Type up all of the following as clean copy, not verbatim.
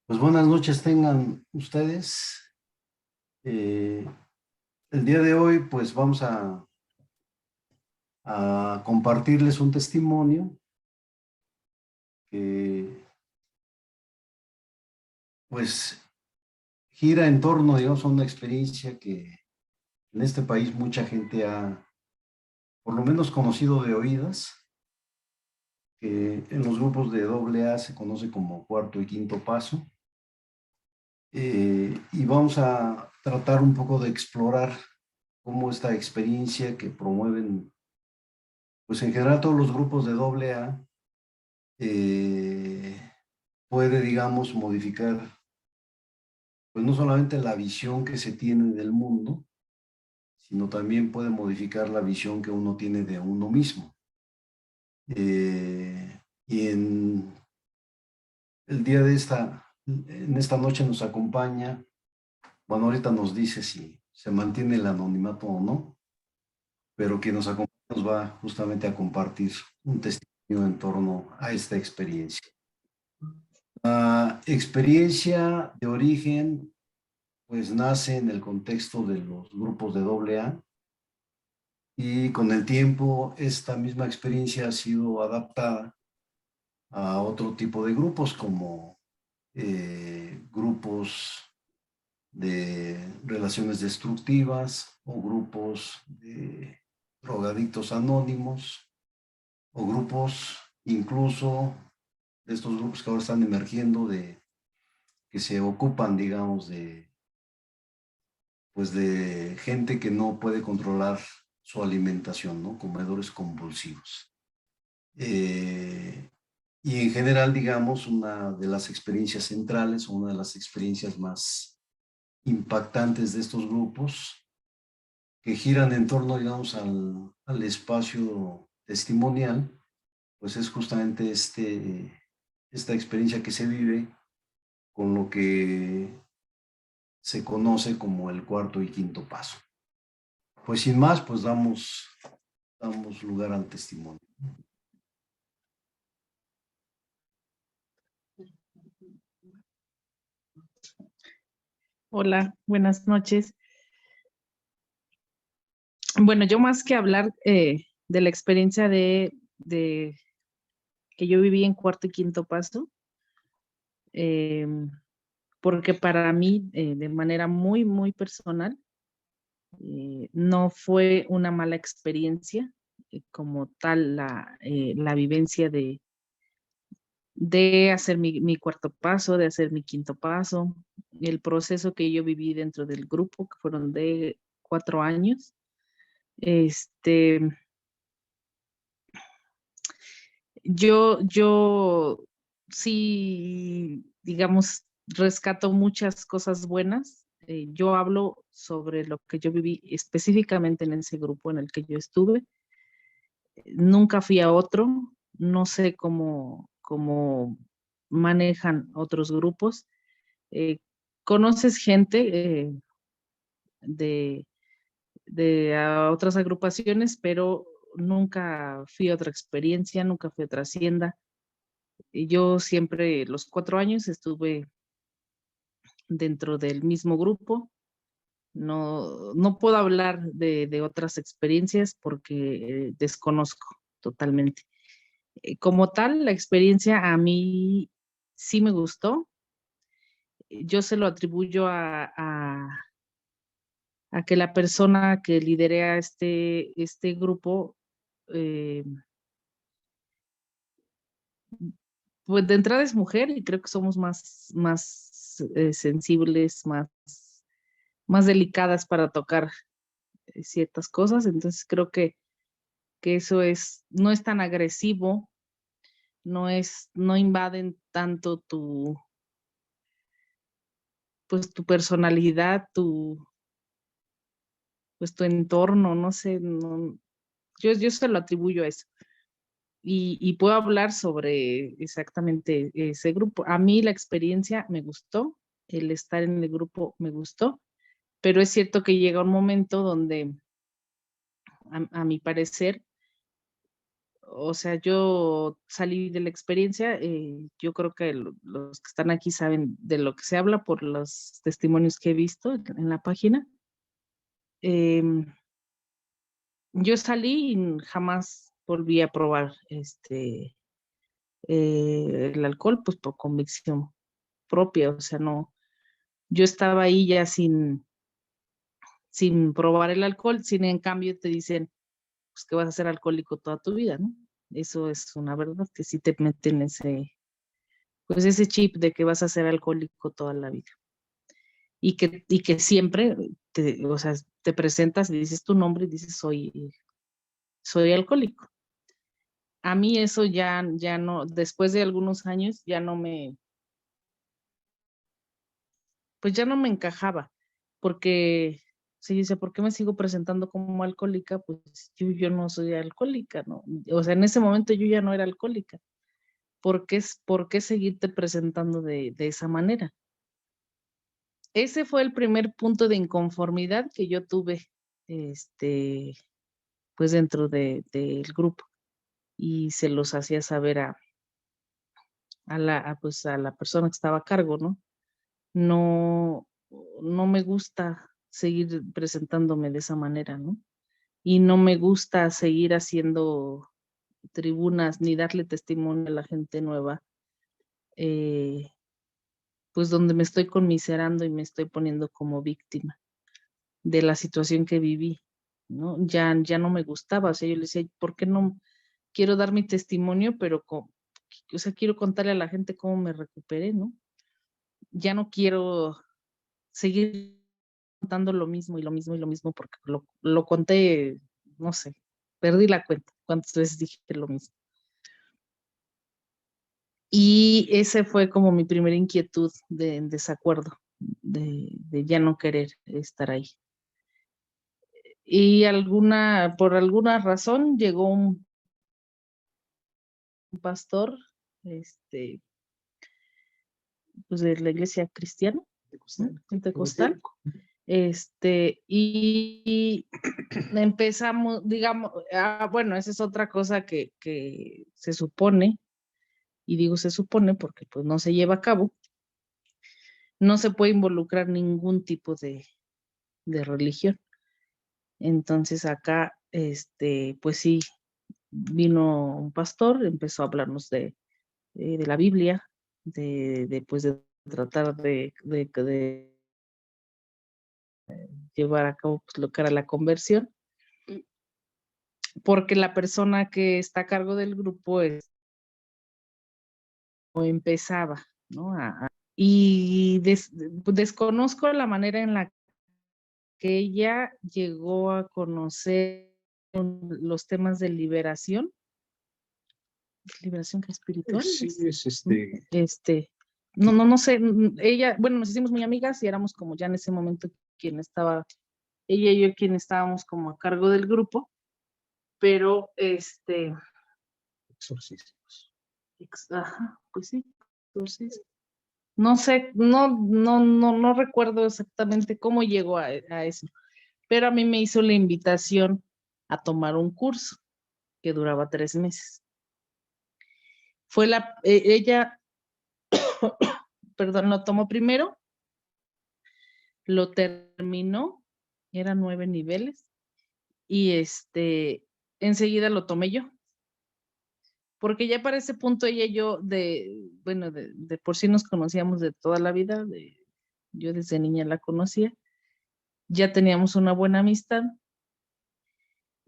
Pues buenas noches tengan ustedes. Eh, el día de hoy pues vamos a compartirles un testimonio que pues gira en torno, digamos, a una experiencia que en este país mucha gente ha por lo menos conocido de oídas, que en los grupos de AA se conoce como cuarto y quinto paso. Y vamos a tratar un poco de explorar cómo esta experiencia que promueven pues en general todos los grupos de AA eh, puede, digamos, modificar, pues no solamente la visión que se tiene del mundo, sino también puede modificar la visión que uno tiene de uno mismo. Y en el día en esta noche nos acompaña, bueno, ahorita nos dice si se mantiene el anonimato o no, pero quien nos acompaña nos va justamente a compartir un testimonio en torno a esta experiencia. La experiencia de origen pues nace en el contexto de los grupos de AA y con el tiempo esta misma experiencia ha sido adaptada a otro tipo de grupos como grupos de relaciones destructivas o grupos de drogadictos anónimos o grupos incluso de estos grupos que ahora están emergiendo que se ocupan, digamos, pues de gente que no puede controlar su alimentación, ¿no? Comedores compulsivos. Y en general, digamos, una de las experiencias centrales o una de las experiencias más impactantes de estos grupos que giran en torno, digamos, al espacio testimonial, pues es justamente esta experiencia que se vive con lo que se conoce como el cuarto y quinto paso. Pues sin más, pues damos lugar al testimonio. Hola, buenas noches. Bueno, yo más que hablar de la experiencia de que yo viví en cuarto y quinto paso, porque para mí, de manera muy, muy personal, no fue una mala experiencia como tal la vivencia de hacer mi cuarto paso, de hacer mi quinto paso, el proceso que yo viví dentro del grupo, que fueron de 4 años. Yo sí, digamos, rescato muchas cosas buenas. Yo hablo sobre lo que yo viví específicamente en ese grupo en el que yo estuve. Nunca fui a otro, no sé cómo manejan otros grupos. ¿Conoces gente de, de otras agrupaciones? Pero nunca fui a otra experiencia, nunca fui a otra hacienda. Y yo siempre, los 4 años, estuve dentro del mismo grupo. No puedo hablar de otras experiencias porque desconozco totalmente. Como tal, la experiencia a mí sí me gustó. Yo se lo atribuyo a que la persona que lidera este grupo, eh, pues de entrada es mujer y creo que somos más sensibles, más delicadas para tocar ciertas cosas. Entonces creo que eso no es tan agresivo, no invaden tanto pues tu personalidad, pues tu entorno, no sé, yo se lo atribuyo a eso. Y puedo hablar sobre exactamente ese grupo. A mí la experiencia me gustó, el estar en el grupo me gustó, pero es cierto que llega un momento donde, a mi parecer, o sea, yo salí de la experiencia, yo creo que los que están aquí saben de lo que se habla por los testimonios que he visto en la página. Yo salí y jamás volví a probar el alcohol, pues por convicción propia, o sea, no, yo estaba ahí ya sin probar el alcohol, sin en cambio te dicen, pues que vas a ser alcohólico toda tu vida, ¿no? Eso es una verdad, que sí te meten pues ese chip de que vas a ser alcohólico toda la vida. Y que siempre, o sea, te presentas y dices tu nombre y dices, soy alcohólico. A mí eso ya no, después de algunos años, pues ya no me encajaba, porque si dice, ¿por qué me sigo presentando como alcohólica? Pues yo no soy alcohólica, ¿no? O sea, en ese momento yo ya no era alcohólica. ¿Por qué seguirte presentando de esa manera? Ese fue el primer punto de inconformidad que yo tuve, pues dentro del grupo, y se los hacía saber pues a la persona que estaba a cargo, ¿no? No, no me gusta seguir presentándome de esa manera, ¿no? Y no me gusta seguir haciendo tribunas ni darle testimonio a la gente nueva, eh, pues donde me estoy conmiserando y me estoy poniendo como víctima de la situación que viví, ¿no? Ya no me gustaba, o sea, yo le decía, ¿por qué no quiero dar mi testimonio, pero o sea, quiero contarle a la gente cómo me recuperé, ¿no? Ya no quiero seguir contando lo mismo y lo mismo y lo mismo porque lo conté, no sé, perdí la cuenta cuántas veces dije lo mismo. Y ese fue como mi primera inquietud de desacuerdo, de ya no querer estar ahí. Y por alguna razón llegó un pastor, pues de la iglesia cristiana, ¿no? Pentecostal, y empezamos, digamos, bueno, esa es otra cosa que se supone, y digo se supone porque pues no se lleva a cabo, no se puede involucrar ningún tipo de religión. Entonces acá, pues sí, vino un pastor, empezó a hablarnos de la Biblia, pues de tratar de llevar a cabo pues, lo que era la conversión, porque la persona que está a cargo del grupo o empezaba, ¿no? Y desconozco la manera en la que ella llegó a conocer los temas de liberación espiritual. Sí, es No sé, ella, bueno, nos hicimos muy amigas y éramos como ya en ese momento ella y yo quien estábamos como a cargo del grupo, pero exorcismos. ajá, pues sí, entonces, no sé, no recuerdo exactamente cómo llegó a eso, pero a mí me hizo la invitación a tomar un curso que duraba 3 meses. Ella, perdón, lo tomó primero, lo terminó, eran 9 niveles, y enseguida lo tomé yo, porque ya para ese punto ella y yo, bueno, de por sí nos conocíamos de toda la vida, yo desde niña la conocía, ya teníamos una buena amistad,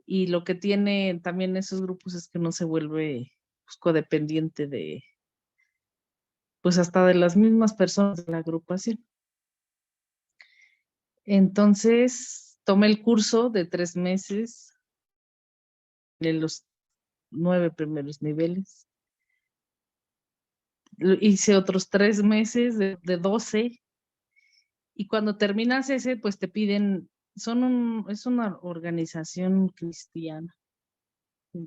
y lo que tiene también esos grupos es que no se vuelve pues, codependiente pues hasta de las mismas personas de la agrupación. Entonces, tomé el curso de 3 meses, en los 9 primeros niveles. Hice otros 3 meses de 12, y cuando terminas ese, pues te piden, es una organización cristiana,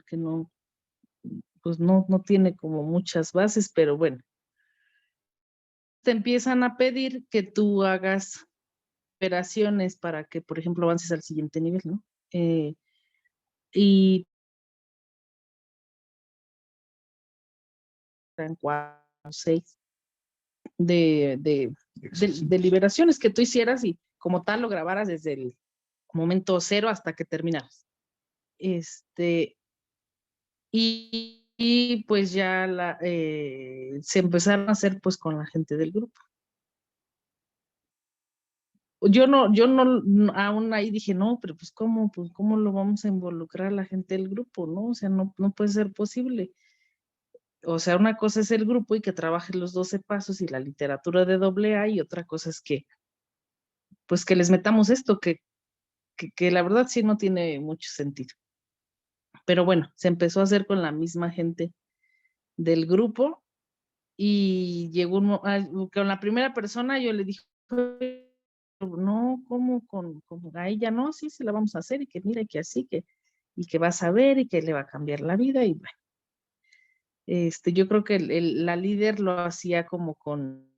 que no, pues no tiene como muchas bases, pero bueno, te empiezan a pedir que tú hagas operaciones para que, por ejemplo, avances al siguiente nivel, ¿no? Y eran 4 o 6 de liberaciones que tú hicieras y como tal lo grabaras desde el momento 0 hasta que terminaras. Y pues ya se empezaron a hacer pues con la gente del grupo. Yo no, aún ahí dije, no, pero pues ¿cómo lo vamos a involucrar a la gente del grupo, no? O sea, no puede ser posible. O sea, una cosa es el grupo y que trabaje los 12 pasos y la literatura de AA, y otra cosa es que, pues que les metamos esto, que la verdad sí no tiene mucho sentido. Pero bueno, se empezó a hacer con la misma gente del grupo y llegó con la primera persona yo le dije, no, ¿cómo con a ella? No, sí, se la vamos a hacer y que mira, que así, y que vas a ver y que le va a cambiar la vida y bueno. Yo creo que la líder lo hacía como con,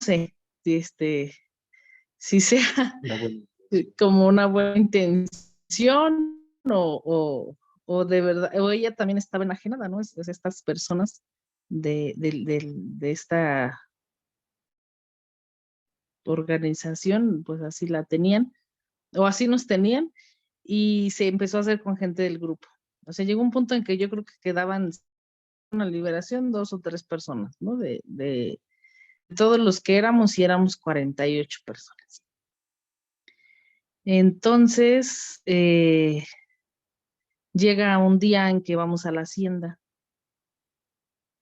no sé, si sea como una buena intención o de verdad, o ella también estaba enajenada, ¿no? Es estas personas de esta organización, pues así la tenían, o así nos tenían, y se empezó a hacer con gente del grupo. O sea, llegó un punto en que yo creo que quedaban una liberación 2 o 3 personas, ¿no? De todos los que éramos, y éramos 48 personas. Entonces, llega un día en que vamos a la hacienda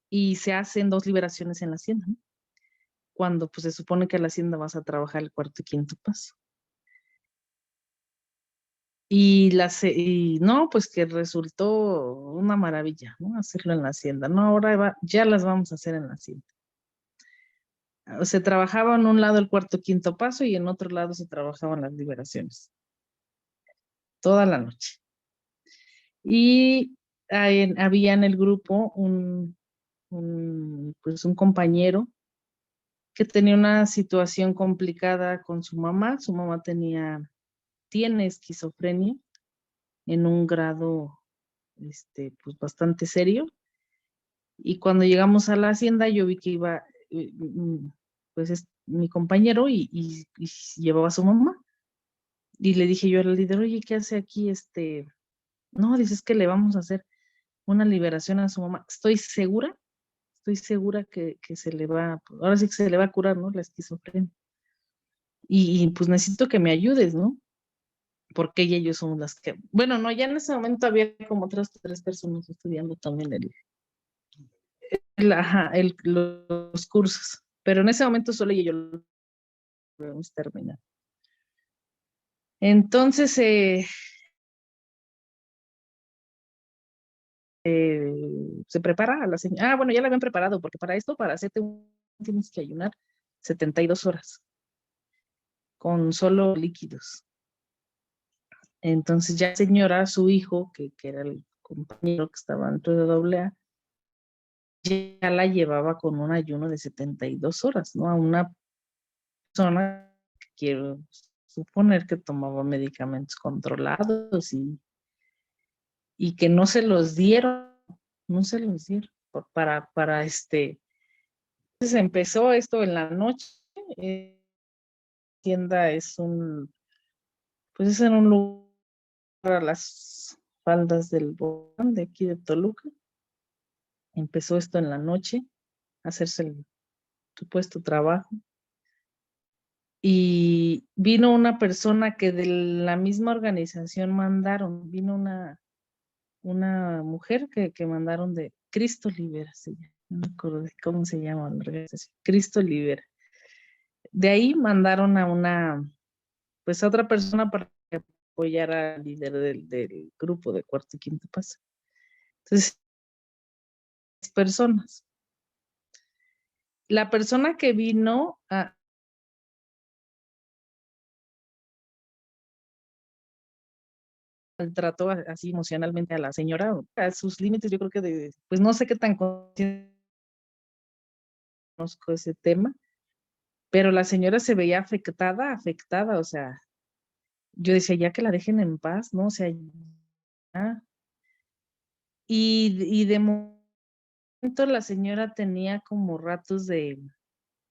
y se hacen 2 liberaciones en la hacienda, ¿no? Cuando pues se supone que a la hacienda vas a trabajar el 4º y 5º paso. Y no, pues que resultó una maravilla, ¿no? Hacerlo en la hacienda. No, ahora ya las vamos a hacer en la hacienda. Se trabajaba en un lado el 4º, 5º paso y en otro lado se trabajaban las liberaciones. Toda la noche. Y había en el grupo pues un compañero que tenía una situación complicada con su mamá. Su mamá tiene esquizofrenia en un grado pues bastante serio. Y cuando llegamos a la hacienda yo vi que iba pues mi compañero y llevaba a su mamá. Y le dije yo al líder, oye, ¿qué hace aquí? No, dices que le vamos a hacer una liberación a su mamá. Estoy segura que se le va, ahora sí que se le va a curar, ¿no? La esquizofrenia. Y pues necesito que me ayudes, ¿no? Porque ella y yo somos las que, bueno, no, ya en ese momento había como otras 3 personas estudiando también los cursos, pero en ese momento solo ella y yo lo habíamos terminado. Entonces, se prepara a la señora. Bueno, ya la habían preparado, porque para esto, para hacerte tienes que ayunar 72 horas con solo líquidos. Entonces ya señora, su hijo, que era el compañero que estaba dentro de AA, ya la llevaba con un ayuno de 72 horas, ¿no? A una persona que quiero suponer que tomaba medicamentos controlados y que no se los dieron para Entonces empezó esto en la noche. Tienda pues es en un lugar a las faldas del volcán de aquí de Toluca. Empezó esto en la noche, a hacerse el supuesto trabajo. Y vino una persona que de la misma organización vino una mujer que mandaron de Cristo Libera, no me acuerdo de cómo se llama la organización, Cristo Libera. De ahí mandaron pues a otra persona para que apoyara al líder del grupo de 4º y 5º paso. Entonces, personas. La persona que vino trató así emocionalmente a la señora, a sus límites, yo creo que pues no sé qué tan conozco ese tema, pero la señora se veía afectada, o sea, yo decía, ya que la dejen en paz, ¿no? O sea, ya, Y de momento la señora tenía como ratos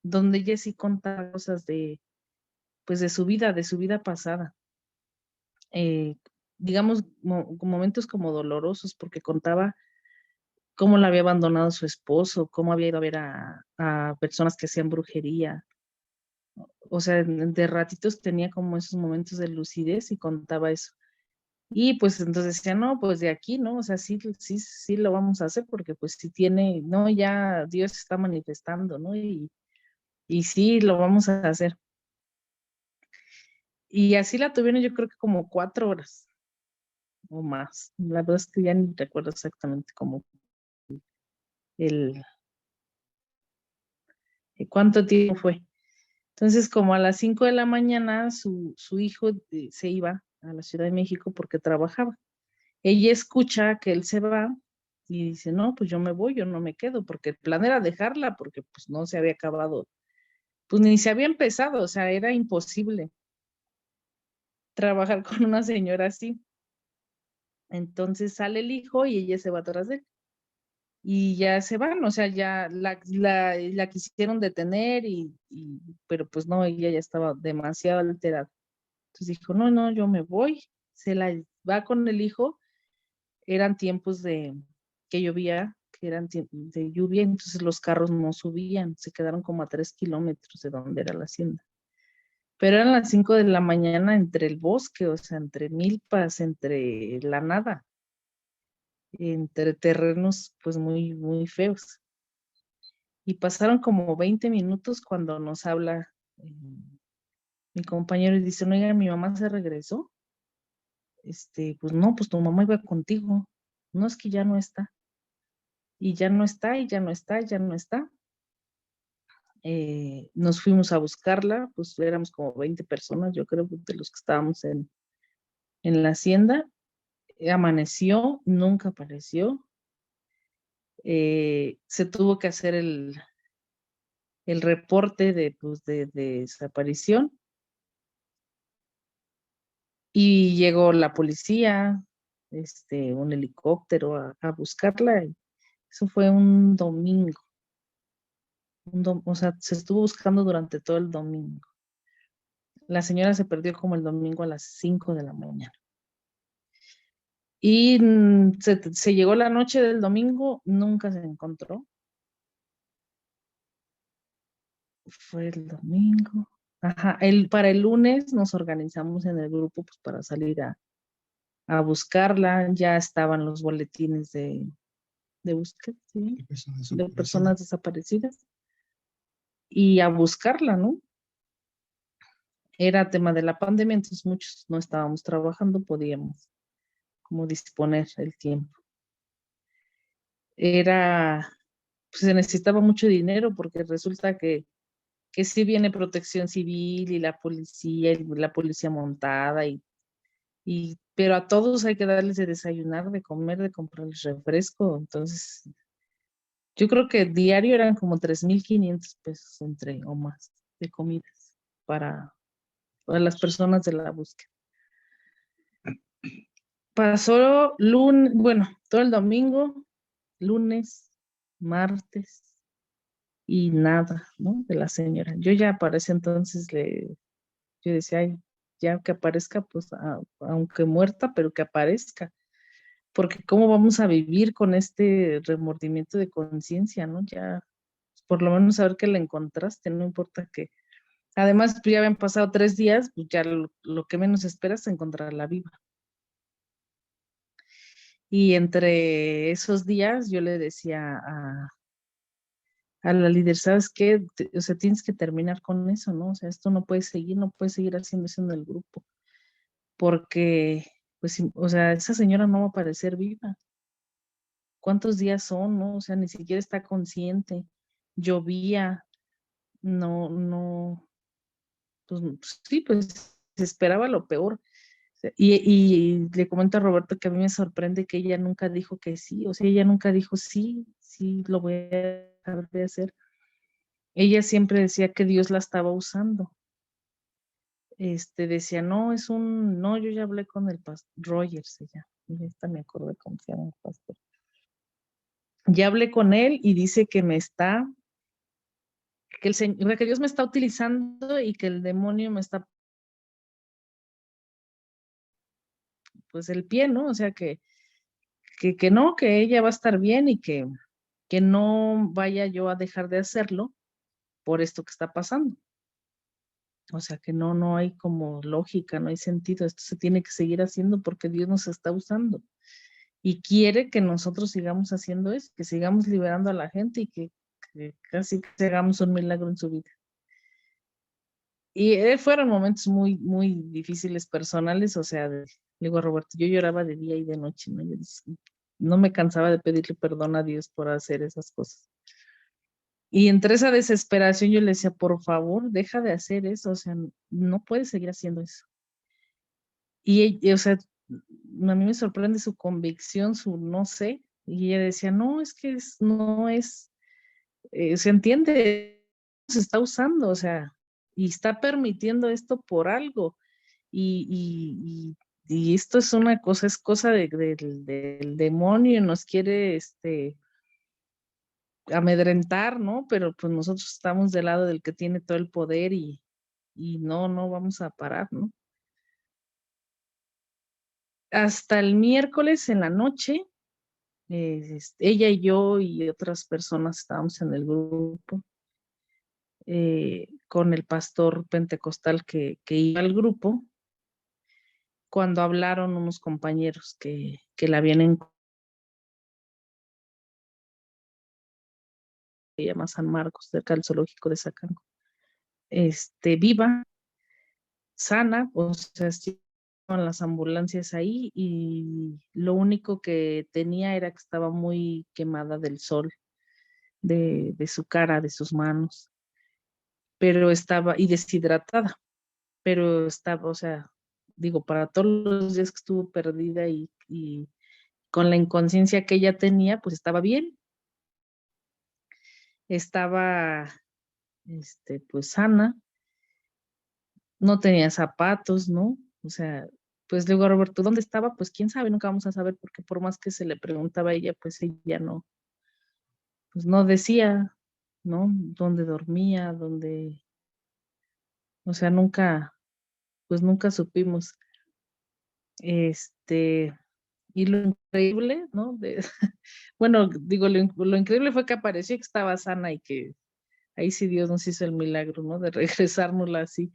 donde ella sí contaba cosas pues de su vida pasada. Eh, digamos, momentos como dolorosos, porque contaba cómo la había abandonado su esposo, cómo había ido a ver a personas que hacían brujería. O sea, de ratitos tenía como esos momentos de lucidez y contaba eso. Y pues entonces decía, no, pues de aquí, ¿no? O sea, sí, sí, sí lo vamos a hacer porque pues si tiene, no, ya Dios se está manifestando, ¿no? Y sí, lo vamos a hacer. Y así la tuvieron yo creo que como 4 horas o más. La verdad es que ya ni recuerdo exactamente cómo el, cuánto tiempo fue. Entonces, como a las 5 de la mañana, su hijo se iba a la Ciudad de México porque trabajaba. Ella escucha que él se va y dice, no, pues yo me voy, yo no me quedo, porque el plan era dejarla, porque pues no se había acabado, pues ni se había empezado, o sea, era imposible trabajar con una señora así. Entonces sale el hijo y ella se va atrás de él. Y ya se van, o sea, ya la quisieron detener pero pues no, ella ya estaba demasiado alterada. Entonces dijo, no, no, yo me voy. Se la va con el hijo. Eran tiempos que llovía, que eran de lluvia, entonces los carros no subían, se quedaron como a 3 kilómetros de donde era la hacienda. Pero eran las 5 de la mañana entre el bosque, o sea, entre milpas, entre la nada, entre terrenos pues muy, muy feos. Y pasaron como 20 minutos cuando nos habla mi compañero y dice, oiga, mi mamá se regresó. Pues no, pues tu mamá iba contigo. No, es que ya no está. Y ya no está, y ya no está, y ya no está. Nos fuimos a buscarla, pues éramos como 20 personas, yo creo, de los que estábamos en la hacienda. Amaneció, nunca apareció. Se tuvo que hacer el reporte pues, de desaparición y llegó la policía, un helicóptero a buscarla. Eso fue un domingo. O sea, se estuvo buscando durante todo el domingo. La señora se perdió como el domingo a las 5 de la mañana. Y se llegó la noche del domingo, nunca se encontró. Fue el domingo. Ajá, para el lunes nos organizamos en el grupo pues, para salir a buscarla. Ya estaban los boletines de búsqueda, ¿sí? De personas desaparecidas. Y a buscarla, ¿no? Era tema de la pandemia, entonces muchos no estábamos trabajando, podíamos como disponer el tiempo. Pues se necesitaba mucho dinero porque resulta que sí viene Protección Civil y la policía montada pero a todos hay que darles de desayunar, de comer, de comprarles refresco. Entonces, yo creo que diario eran como 3,500 pesos o más de comidas para las personas de la búsqueda. Pasó bueno, todo el domingo, lunes, martes y nada, ¿no? De la señora. Yo ya para ese entonces yo decía, ay, ya que aparezca, pues aunque muerta, pero que aparezca, porque cómo vamos a vivir con este remordimiento de conciencia, ¿no? Ya, por lo menos saber que la encontraste, no importa que, además, pues ya habían pasado 3 días, pues ya lo que menos esperas es encontrarla viva. Y entre esos días yo le decía a la líder, ¿sabes qué? O sea, tienes que terminar con eso, ¿no? O sea, esto no puede seguir, no puede seguir haciendo eso en el grupo, porque, pues, o sea, esa señora no va a aparecer viva. ¿Cuántos días son, no? O sea, ni siquiera está consciente. Llovía, no, no, pues sí, pues se esperaba lo peor. Y le comento a Roberto que a mí me sorprende que ella nunca dijo que sí, o sea, ella nunca dijo sí, sí, lo voy a dejar de hacer. Ella siempre decía que Dios la estaba usando. Decía, no, no, yo ya hablé con el pastor, Rogers, ella, esta me acuerdo de cómo se llama el pastor. Ya hablé con él y dice que que Dios me está utilizando y que el demonio me está, pues, el pie, ¿no? O sea, que no, que ella va a estar bien y que no vaya yo a dejar de hacerlo por esto que está pasando. O sea, que no hay como lógica, no hay sentido. Esto se tiene que seguir haciendo porque Dios nos está usando y quiere que nosotros sigamos haciendo eso, que sigamos liberando a la gente y que casi que hagamos un milagro en su vida. Y fueron momentos muy, muy difíciles personales, o sea, le digo a Roberto, yo lloraba de día y de noche, ¿no? No me cansaba de pedirle perdón a Dios por hacer esas cosas. Y entre esa desesperación yo le decía, por favor, deja de hacer eso, o sea, no puedes seguir haciendo eso. O sea, a mí me sorprende su convicción, su no sé, y ella decía, no, es que no es, se entiende, se está usando, o sea, y está permitiendo esto por algo. Y esto es una cosa, es cosa del demonio, nos quiere amedrentar, ¿no? Pero pues nosotros estamos del lado del que tiene todo el poder y no vamos a parar, ¿no? Hasta el miércoles en la noche, ella y yo y otras personas estábamos en el grupo con el pastor pentecostal que iba al grupo, cuando hablaron unos compañeros que la habían encontrado, se llama San Marcos, cerca del zoológico de Zacango, viva, sana, o sea, estaban las ambulancias ahí y lo único que tenía era que estaba muy quemada del sol, de su cara, de sus manos, pero estaba, y deshidratada, pero estaba, o sea, digo, para todos los días que estuvo perdida y con la inconsciencia que ella tenía, pues estaba bien, estaba, pues sana, no tenía zapatos, ¿no? O sea, pues le digo a Roberto, ¿dónde estaba? Pues quién sabe, nunca vamos a saber, porque por más que se le preguntaba a ella, pues ella no, pues no decía, ¿no? Dónde dormía, o sea, nunca, pues nunca supimos. Este, y lo increíble, ¿no? Bueno, digo, lo increíble fue que apareció, que estaba sana y que ahí sí Dios nos hizo el milagro, ¿no? De regresárnosla así.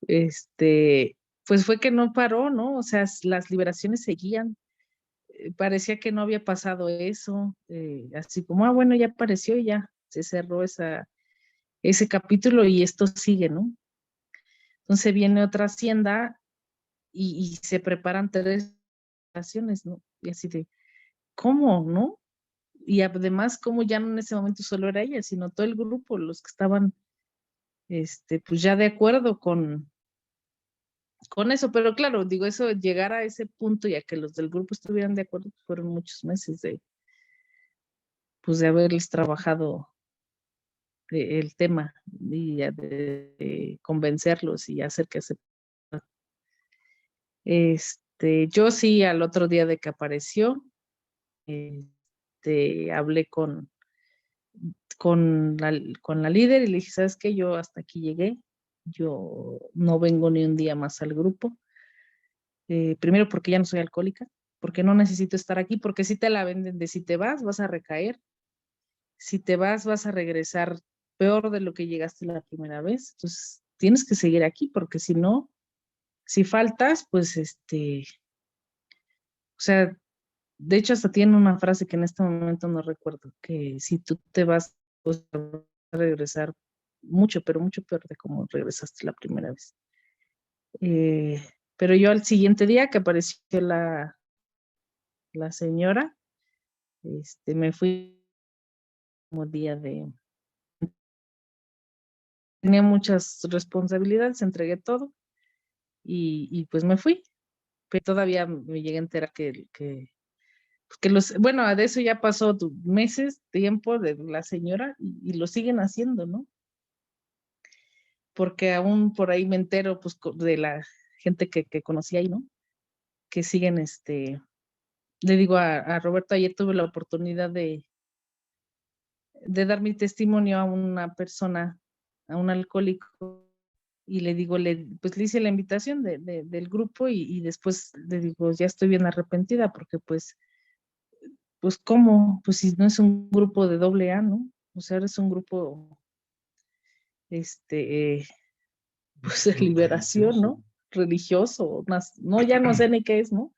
Este, pues fue que no paró, ¿no? O sea, las liberaciones seguían. Parecía que no había pasado eso, así como, bueno, ya apareció y ya se cerró ese capítulo y esto sigue, ¿no? Entonces viene otra hacienda y se preparan 3 operaciones, ¿no? Y así de, ¿cómo, no? Y además, como ya no en ese momento solo era ella, sino todo el grupo, los que estaban, pues ya de acuerdo con eso, pero claro, digo, eso, llegar a ese punto y a que los del grupo estuvieran de acuerdo, fueron muchos meses pues de haberles trabajado el tema y de convencerlos y hacer que se... yo sí, al otro día de que apareció, hablé con la líder y le dije, ¿sabes qué? Yo hasta aquí llegué, yo no vengo ni un día más al grupo, primero porque ya no soy alcohólica, porque no necesito estar aquí, porque si te la venden de si te vas a recaer, si te vas a regresar peor de lo que llegaste la primera vez, entonces tienes que seguir aquí, porque si no, si faltas, pues o sea, de hecho hasta tiene una frase que en este momento no recuerdo, que si tú te vas, pues vas a regresar mucho, pero mucho peor de como regresaste la primera vez. Eh, pero yo al siguiente día que apareció la señora, me fui como día tenía muchas responsabilidades, entregué todo y pues me fui, pero todavía me llegué a enterar bueno, de eso ya pasó meses, tiempo de la señora y lo siguen haciendo, ¿no? Porque aún por ahí me entero pues de la gente que conocí ahí, ¿no? Que siguen, le digo a Roberto, ayer tuve la oportunidad de dar mi testimonio a una persona, a un alcohólico, y le digo, pues le hice la invitación del grupo y después le digo, ya estoy bien arrepentida porque pues ¿cómo? Pues si no es un grupo de doble A, ¿no? O sea, es un grupo, este, pues de liberación, ¿no? Religioso, no, ya no sé ni qué es, ¿no?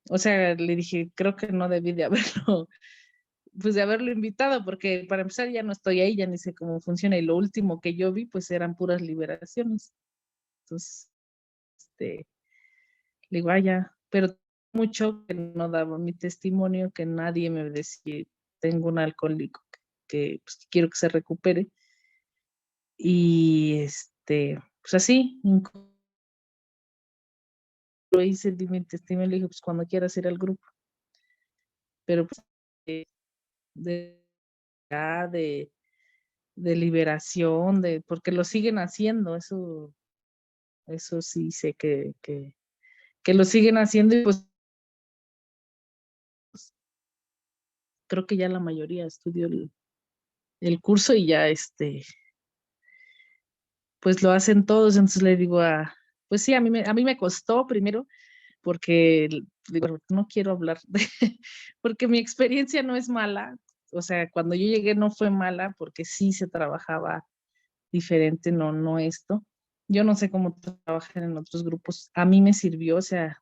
O sea, le dije, creo que no debí de haberlo, pues de haberlo invitado, porque para empezar ya no estoy ahí, ya ni sé cómo funciona, y lo último que yo vi, pues eran puras liberaciones. Entonces, le digo, ya, pero mucho que no daba mi testimonio, que nadie me decía, tengo un alcohólico que pues, quiero que se recupere. Y pues así, lo hice, di mi testimonio, le dije, pues cuando quieras ir al grupo. Pero pues de, de, de liberación, porque lo siguen haciendo, eso sí sé que lo siguen haciendo y pues creo que ya la mayoría estudió el curso y ya pues lo hacen todos, entonces le digo pues sí, a mí me costó primero porque digo, no quiero hablar porque mi experiencia no es mala, o sea, cuando yo llegué no fue mala porque sí se trabajaba diferente, no esto. Yo no sé cómo trabajan en otros grupos, a mí me sirvió, o sea,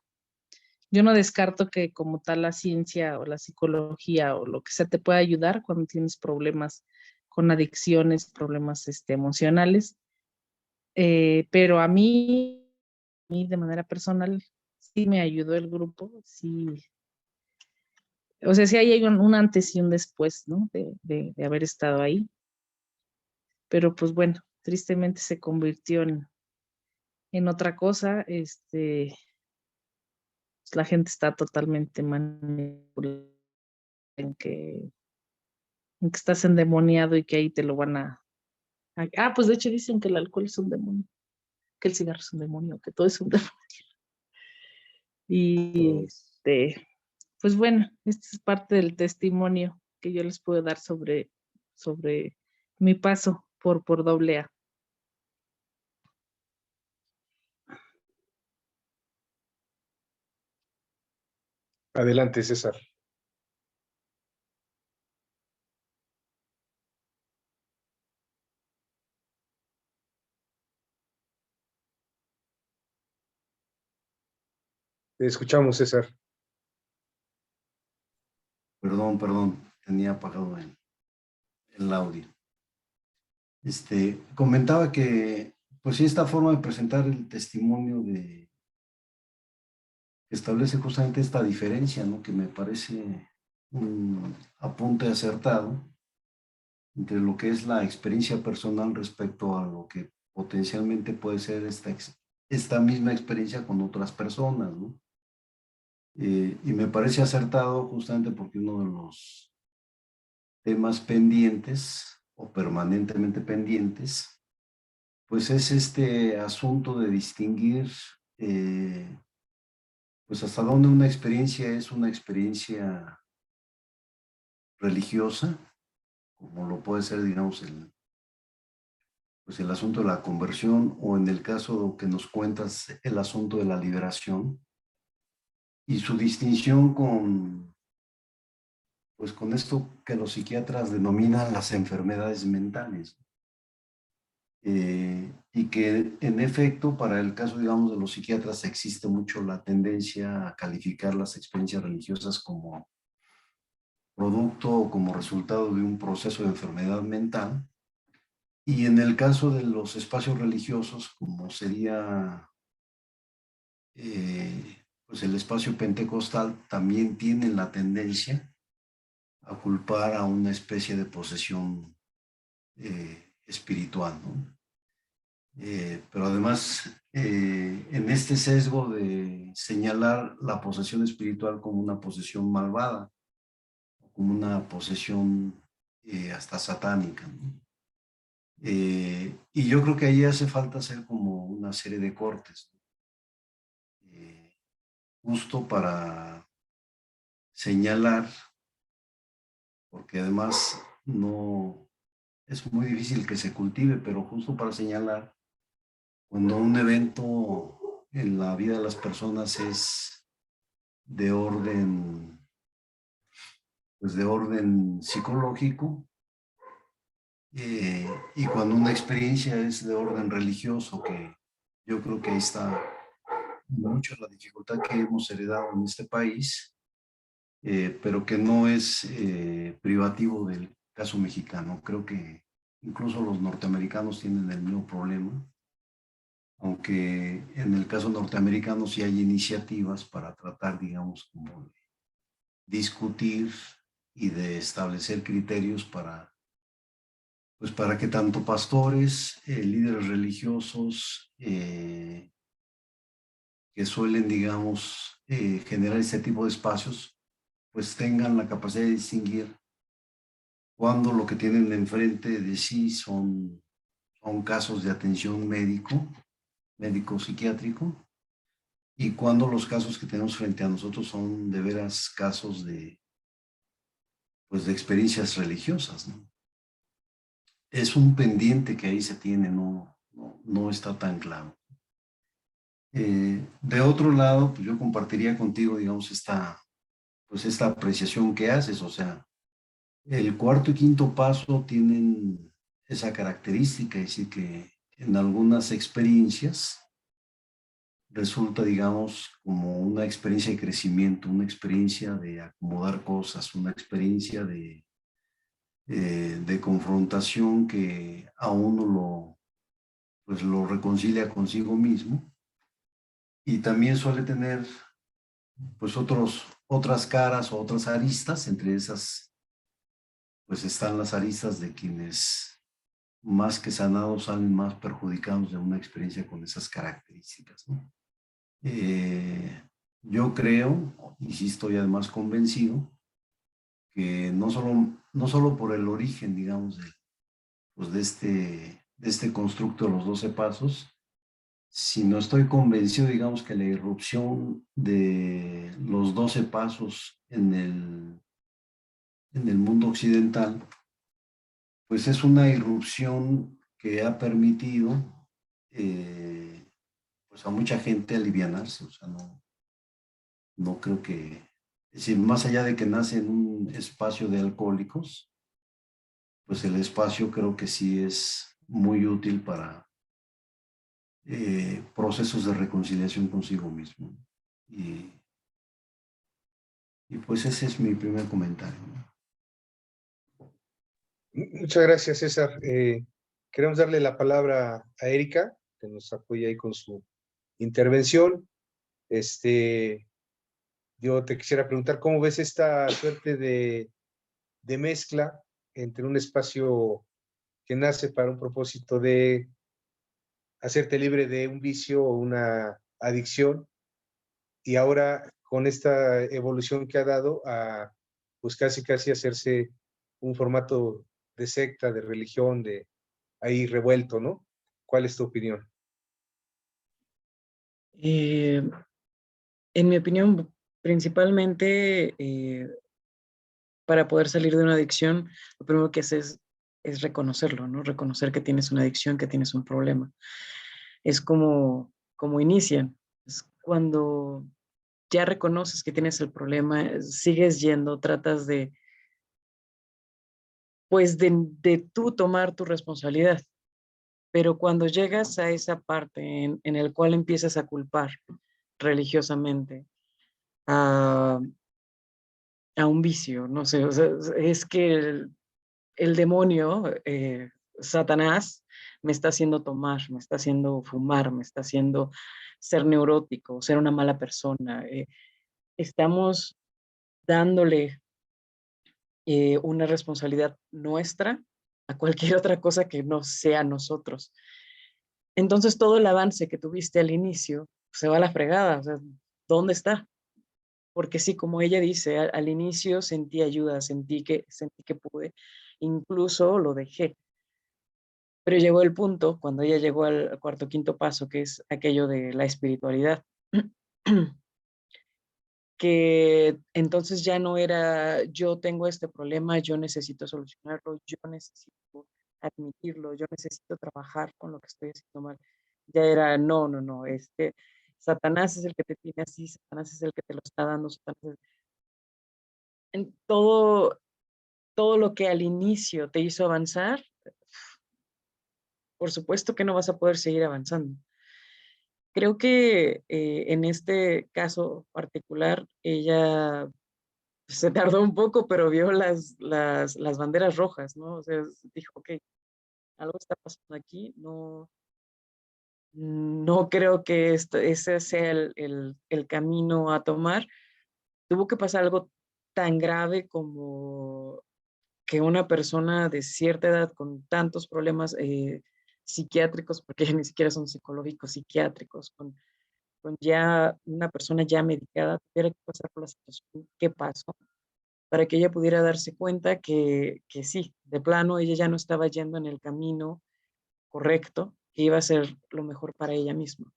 yo no descarto que como tal la ciencia o la psicología o lo que sea te pueda ayudar cuando tienes problemas con adicciones, problemas emocionales, pero a mí de manera personal sí me ayudó el grupo, sí, o sea, sí hay un antes y un después, ¿no? De haber estado ahí, pero pues bueno, tristemente se convirtió en otra cosa, pues, la gente está totalmente manipulada en que estás endemoniado y que ahí te lo van pues de hecho dicen que el alcohol es un demonio, que el cigarro es un demonio, que todo es un demonio. Y pues bueno, esta es parte del testimonio que yo les puedo dar sobre mi paso por doble A. Adelante, César. Te escuchamos, César. Perdón, tenía apagado el audio. Comentaba que, pues sí, esta forma de presentar el testimonio establece justamente esta diferencia, ¿no? Que me parece un apunte acertado entre lo que es la experiencia personal respecto a lo que potencialmente puede ser esta misma experiencia con otras personas, ¿no? Y me parece acertado justamente porque uno de los temas pendientes o permanentemente pendientes, pues es este asunto de distinguir, pues hasta dónde una experiencia es una experiencia religiosa, como lo puede ser, digamos, pues el asunto de la conversión, o en el caso que nos cuentas, el asunto de la liberación, y su distinción pues con esto que los psiquiatras denominan las enfermedades mentales. Y que en efecto, para el caso, digamos, de los psiquiatras, existe mucho la tendencia a calificar las experiencias religiosas como producto o como resultado de un proceso de enfermedad mental. Y en el caso de los espacios religiosos, como sería pues el espacio pentecostal, también tienen la tendencia a culpar a una especie de posesión espiritual, ¿no? Pero además, en este sesgo de señalar la posesión espiritual como una posesión malvada, como una posesión hasta satánica, ¿no? Y yo creo que ahí hace falta hacer como una serie de cortes, ¿no? Justo para señalar, porque además no, es muy difícil que se cultive, pero justo para señalar, cuando un evento en la vida de las personas es de orden, pues de orden psicológico, y cuando una experiencia es de orden religioso, que yo creo que ahí está mucho la dificultad que hemos heredado en este país, pero que no es privativo del caso mexicano. Creo que incluso los norteamericanos tienen el mismo problema, aunque en el caso norteamericano sí hay iniciativas para tratar, digamos, como de discutir y de establecer criterios para, pues para que tanto pastores, líderes religiosos, que suelen, digamos, generar este tipo de espacios, pues tengan la capacidad de distinguir cuando lo que tienen enfrente de sí son casos de atención médico-psiquiátrico, y cuando los casos que tenemos frente a nosotros son de veras casos de, pues de experiencias religiosas, ¿no? Es un pendiente que ahí se tiene, no está tan claro. De otro lado, pues yo compartiría contigo, digamos, pues esta apreciación que haces, o sea, el cuarto y quinto paso tienen esa característica, es decir, que en algunas experiencias resulta, digamos, como una experiencia de crecimiento, una experiencia de acomodar cosas, una experiencia de confrontación que a uno pues lo reconcilia consigo mismo, y también suele tener pues otras caras o otras aristas. Entre esas pues están las aristas de quienes más que sanados salen más perjudicados de una experiencia con esas características, ¿no? Yo creo, y sí estoy además convencido, que no solo por el origen, digamos, pues de este constructo de los 12 pasos, sino estoy convencido, digamos, que la irrupción de los 12 pasos en el mundo occidental, pues es una irrupción que ha permitido pues a mucha gente alivianarse. O sea, no creo que, es decir, más allá de que nace en un espacio de alcohólicos, pues el espacio creo que sí es muy útil para procesos de reconciliación consigo mismo. Y, y pues ese es mi primer comentario, ¿no? Muchas gracias, César. Queremos darle la palabra a Erika, que nos apoya ahí con su intervención. Yo te quisiera preguntar, ¿cómo ves esta suerte de mezcla entre un espacio que nace para un propósito de hacerte libre de un vicio o una adicción, y ahora con esta evolución que ha dado a pues casi hacerse un formato de secta, de religión, de ahí revuelto, ¿no? ¿Cuál es tu opinión? En mi opinión, principalmente para poder salir de una adicción, lo primero que haces es reconocerlo, ¿no? Reconocer que tienes una adicción, que tienes un problema. Es como inician. Es cuando ya reconoces que tienes el problema, sigues yendo, tratas pues de tú tomar tu responsabilidad. Pero cuando llegas a esa parte en el cual empiezas a culpar religiosamente a un vicio, no sé, o sea, es que el demonio, Satanás, me está haciendo tomar, me está haciendo fumar, me está haciendo ser neurótico, ser una mala persona. Estamos dándole una responsabilidad nuestra a cualquier otra cosa que no sea nosotros. Entonces todo el avance que tuviste al inicio se va a la fregada. O sea, ¿dónde está? Porque sí, como ella dice, al inicio sentí ayuda, sentí que pude, incluso lo dejé. Pero llegó el punto, cuando ella llegó al cuarto, quinto paso, que es aquello de la espiritualidad, que entonces ya no era yo tengo este problema, yo necesito solucionarlo, yo necesito admitirlo, yo necesito trabajar con lo que estoy haciendo mal. Ya era, no, Satanás es el que te tiene así, Satanás es el que te lo está dando, en todo lo que al inicio te hizo avanzar, por supuesto que no vas a poder seguir avanzando. Creo que en este caso particular, ella se tardó un poco, pero vio las banderas rojas, ¿no? O sea, dijo, ok, algo está pasando aquí, no creo que ese sea el camino a tomar. Tuvo que pasar algo tan grave como que una persona de cierta edad con tantos problemas psiquiátricos, porque ni siquiera son psicológicos, psiquiátricos, con ya una persona ya medicada, tuviera que pasar por la situación que pasó, para que ella pudiera darse cuenta que sí, de plano ella ya no estaba yendo en el camino correcto, que iba a ser lo mejor para ella misma.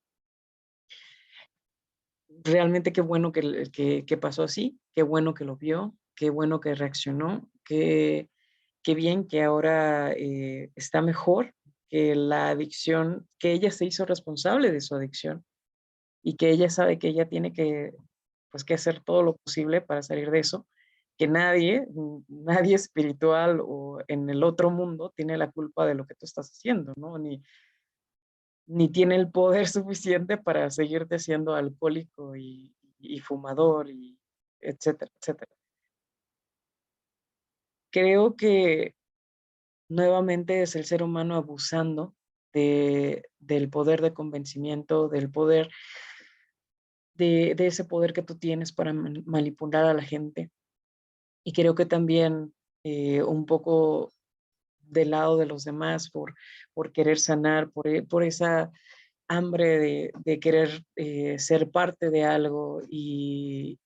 Realmente qué bueno que pasó así, qué bueno que lo vio, qué bueno que reaccionó, qué bien que ahora está mejor, que la adicción, que ella se hizo responsable de su adicción y que ella sabe que ella tiene pues, que hacer todo lo posible para salir de eso, que nadie espiritual o en el otro mundo tiene la culpa de lo que tú estás haciendo, ¿no? Ni tiene el poder suficiente para seguirte siendo alcohólico y fumador y etcétera, etcétera. Creo que nuevamente es el ser humano abusando del poder de convencimiento, del poder, de ese poder que tú tienes para manipular a la gente. Y creo que también un poco del lado de los demás por querer sanar, por esa hambre de querer ser parte de algo y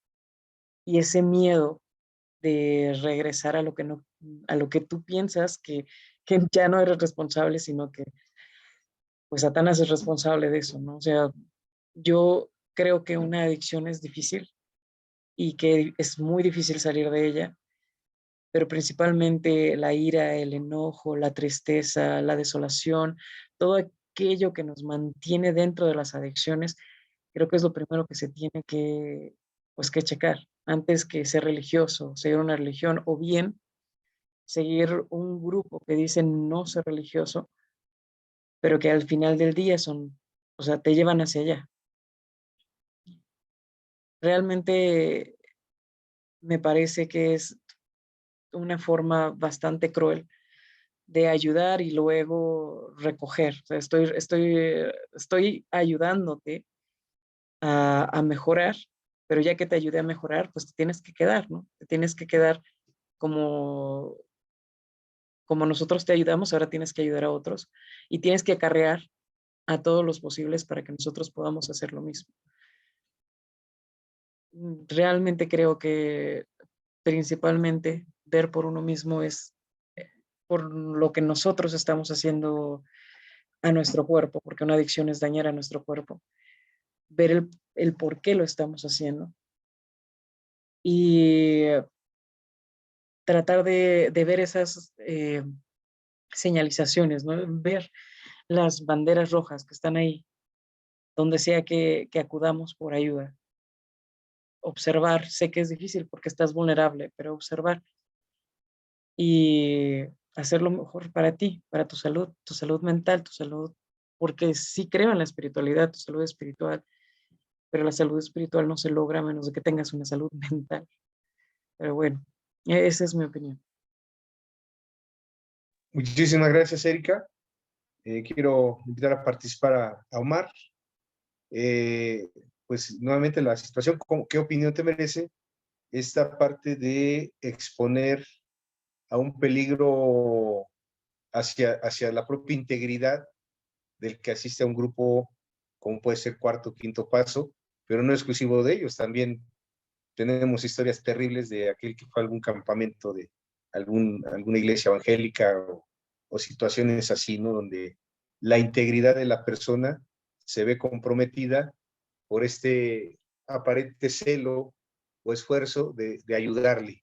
ese miedo de regresar a lo que no, a lo que tú piensas que ya no eres responsable, sino que pues Satanás es responsable de eso, ¿no? O sea, yo creo que una adicción es difícil y que es muy difícil salir de ella, pero principalmente la ira, el enojo, la tristeza, la desolación, todo aquello que nos mantiene dentro de las adicciones, creo que es lo primero que se tiene pues, que checar antes que ser religioso, seguir una religión o bien seguir un grupo que dice no ser religioso, pero que al final del día o sea, te llevan hacia allá. Realmente me parece que es una forma bastante cruel de ayudar y luego recoger. O sea, estoy ayudándote a mejorar, pero ya que te ayudé a mejorar, pues te tienes que quedar, ¿no? Te tienes que quedar como, como nosotros te ayudamos, ahora tienes que ayudar a otros y tienes que acarrear a todos los posibles para que nosotros podamos hacer lo mismo. Realmente creo que principalmente ver por uno mismo es por lo que nosotros estamos haciendo a nuestro cuerpo, porque una adicción es dañar a nuestro cuerpo, ver el por qué lo estamos haciendo y tratar de ver esas señalizaciones, ¿no? Ver las banderas rojas que están ahí, donde sea que acudamos por ayuda. Observar, sé que es difícil porque estás vulnerable, pero observar y hacer lo mejor para ti, para tu salud mental, tu salud, porque sí creo en la espiritualidad, tu salud espiritual, pero la salud espiritual no se logra a menos de que tengas una salud mental. Pero bueno, esa es mi opinión. Muchísimas gracias, Erika. Quiero invitar a participar a Omar. Pues nuevamente la situación, ¿qué opinión te merece esta parte de exponer a un peligro hacia la propia integridad del que asiste a un grupo, como puede ser Cuarto o Quinto Paso, pero no exclusivo de ellos? También tenemos historias terribles de aquel que fue a algún campamento de alguna iglesia evangélica o situaciones así, ¿no? Donde la integridad de la persona se ve comprometida por este aparente celo o esfuerzo de ayudarle.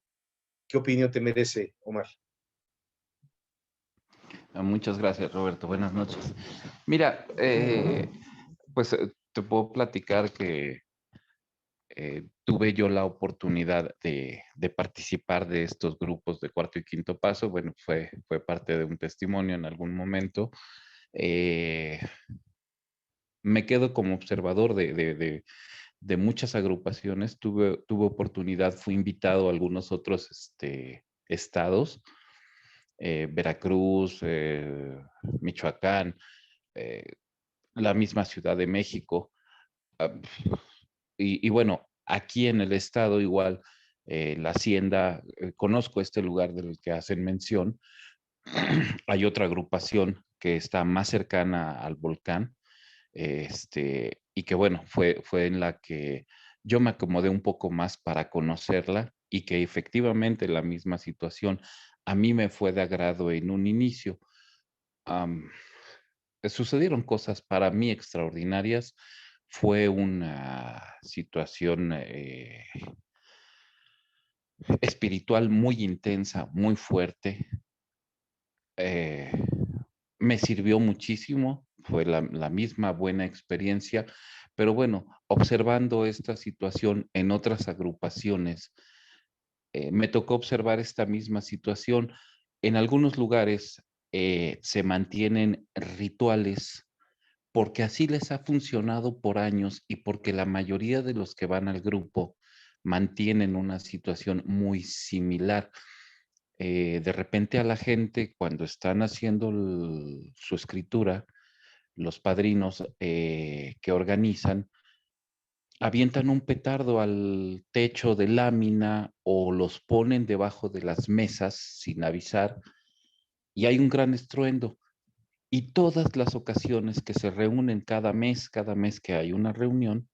¿Qué opinión te merece, Omar? Muchas gracias, Roberto. Buenas noches. Mira, pues te puedo platicar que tuve yo la oportunidad de participar de estos grupos de cuarto y quinto paso. Bueno, fue parte de un testimonio en algún momento. Me quedo como observador de muchas agrupaciones. Tuve oportunidad, fui invitado a algunos otros estados, Veracruz, Michoacán, eh, la misma Ciudad de México. ah, y bueno, aquí en el estado igual, la Hacienda, conozco este lugar del que hacen mención. Hay otra agrupación que está más cercana al volcán, y que bueno, fue en la que yo me acomodé un poco más para conocerla y que efectivamente la misma situación a mí me fue de agrado en un inicio. Am, Sucedieron cosas para mí extraordinarias. Fue una situación espiritual muy intensa, muy fuerte. eh, Me sirvió muchísimo, fue la misma buena experiencia, pero bueno, observando esta situación en otras agrupaciones, me tocó observar esta misma situación. En algunos lugares se mantienen rituales porque así les ha funcionado por años y porque la mayoría de los que van al grupo mantienen una situación muy similar. De repente a la gente, cuando están haciendo su escritura, los padrinos que organizan, avientan un petardo al techo de lámina o los ponen debajo de las mesas sin avisar y hay un gran estruendo. Y todas las ocasiones que se reúnen cada mes que hay una reunión,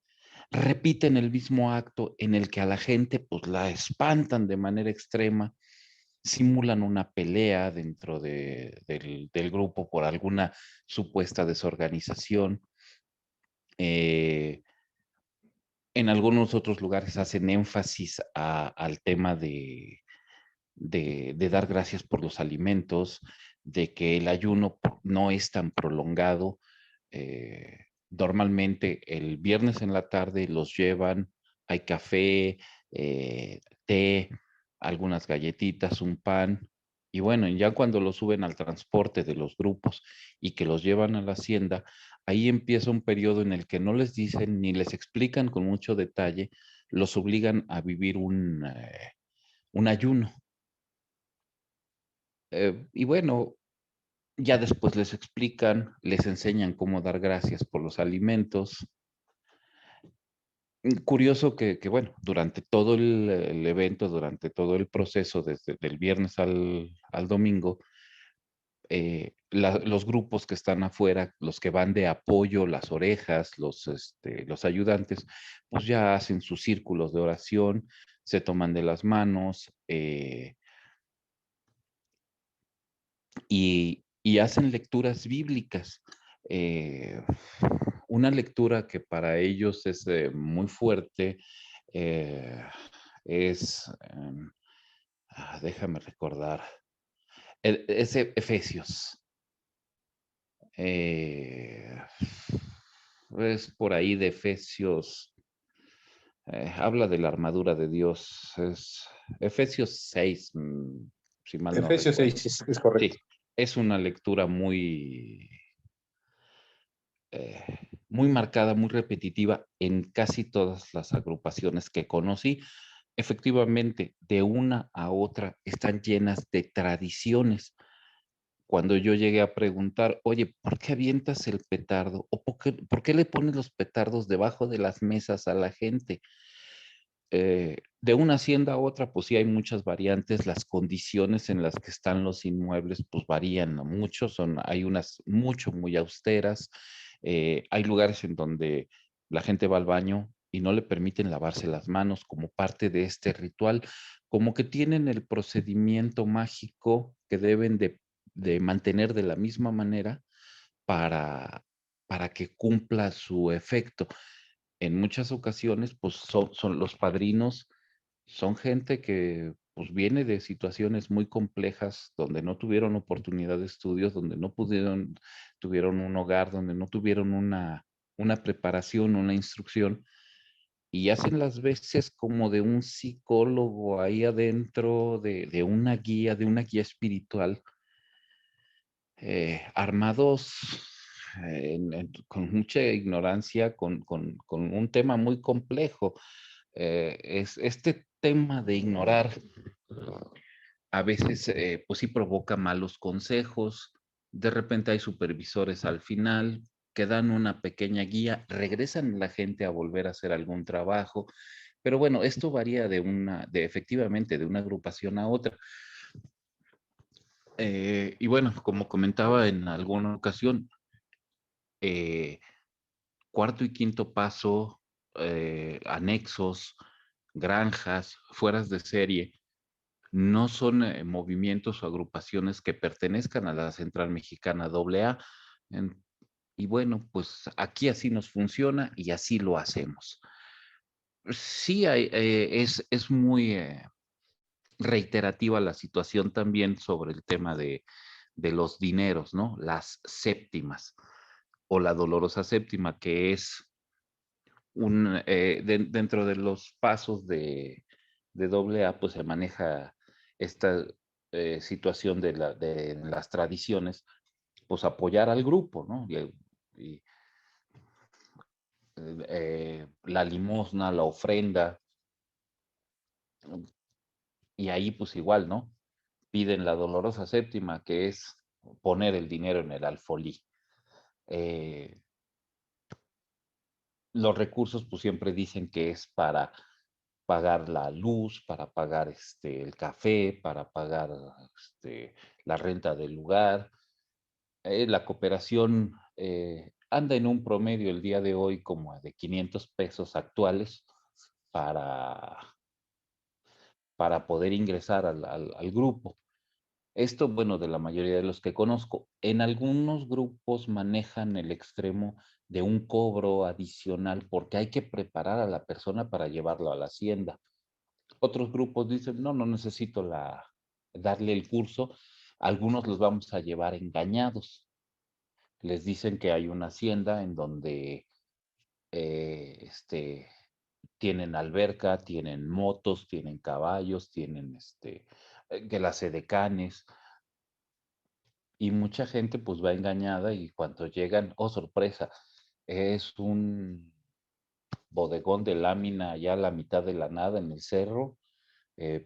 repiten el mismo acto en el que a la gente pues la espantan de manera extrema, simulan una pelea dentro del grupo por alguna supuesta desorganización. Eh, en algunos otros lugares hacen énfasis al tema de dar gracias por los alimentos, de que el ayuno no es tan prolongado. Normalmente el viernes en la tarde los llevan, hay café, té, algunas galletitas, un pan, y bueno, ya cuando los suben al transporte de los grupos y que los llevan a la hacienda, ahí empieza un periodo en el que no les dicen ni les explican con mucho detalle, los obligan a vivir un ayuno. Y bueno, ya después les explican, les enseñan cómo dar gracias por los alimentos. Curioso que, bueno, durante todo el evento, durante todo el proceso, desde el viernes al domingo, los grupos que están afuera, los que van de apoyo, las orejas, los ayudantes, pues ya hacen sus círculos de oración, se toman de las manos, y hacen lecturas bíblicas. Eh, una lectura que para ellos es muy fuerte, eh, es, déjame recordar, es Efesios. Eh, es por ahí de Efesios, habla de la armadura de Dios, es Efesios 6, si mal no Efesios recuerdo. 6 es correcto. Sí, es una lectura muy marcada, muy repetitiva en casi todas las agrupaciones que conocí. Efectivamente, de una a otra están llenas de tradiciones. Cuando yo llegué a preguntar, oye, ¿por qué avientas el petardo? ¿O por qué le pones los petardos debajo de las mesas a la gente? De una hacienda a otra, pues sí hay muchas variantes, las condiciones en las que están los inmuebles, pues varían mucho, hay unas muy austeras, hay lugares en donde la gente va al baño y no le permiten lavarse las manos como parte de este ritual, como que tienen el procedimiento mágico que deben de mantener de la misma manera para, para que cumpla su efecto. En muchas ocasiones, pues son los padrinos son gente que pues viene de situaciones muy complejas, donde no tuvieron oportunidad de estudios, donde no tuvieron un hogar, donde no tuvieron una preparación, una instrucción, y hacen las veces como de un psicólogo ahí adentro, de de una guía espiritual, armados con mucha ignorancia, con un tema muy complejo. Es este tema de ignorar a veces, pues sí provoca malos consejos. De repente hay supervisores al final que dan una pequeña guía, regresan la gente a volver a hacer algún trabajo. Pero bueno, esto varía efectivamente de una agrupación a otra. Y bueno, como comentaba en alguna ocasión, eh, cuarto y quinto paso, anexos, granjas, fueras de serie, no son movimientos o agrupaciones que pertenezcan a la Central Mexicana AA. Y bueno, pues aquí así nos funciona y así lo hacemos. Sí, es muy reiterativa la situación también sobre el tema de los dineros, ¿no? Las séptimas o la dolorosa séptima, que es dentro de los pasos de AA, pues se maneja esta situación de las tradiciones, pues apoyar al grupo, ¿no? Y, la limosna, la ofrenda, y ahí pues igual, ¿no? Piden la dolorosa séptima, que es poner el dinero en el alfolí. Eh, los recursos pues siempre dicen que es para pagar la luz, para pagar el café, para pagar la renta del lugar. La cooperación anda en un promedio el día de hoy como de 500 pesos actuales para, para poder ingresar al grupo. Esto, bueno, de la mayoría de los que conozco. En algunos grupos manejan el extremo de un cobro adicional porque hay que preparar a la persona para llevarlo a la hacienda. Otros grupos dicen, no, no necesito darle el curso. Algunos los vamos a llevar engañados. Les dicen que hay una hacienda en donde tienen alberca, tienen motos, tienen caballos, tienen que las edecanes, y mucha gente pues va engañada y cuando llegan, oh sorpresa, es un bodegón de lámina ya a la mitad de la nada en el cerro,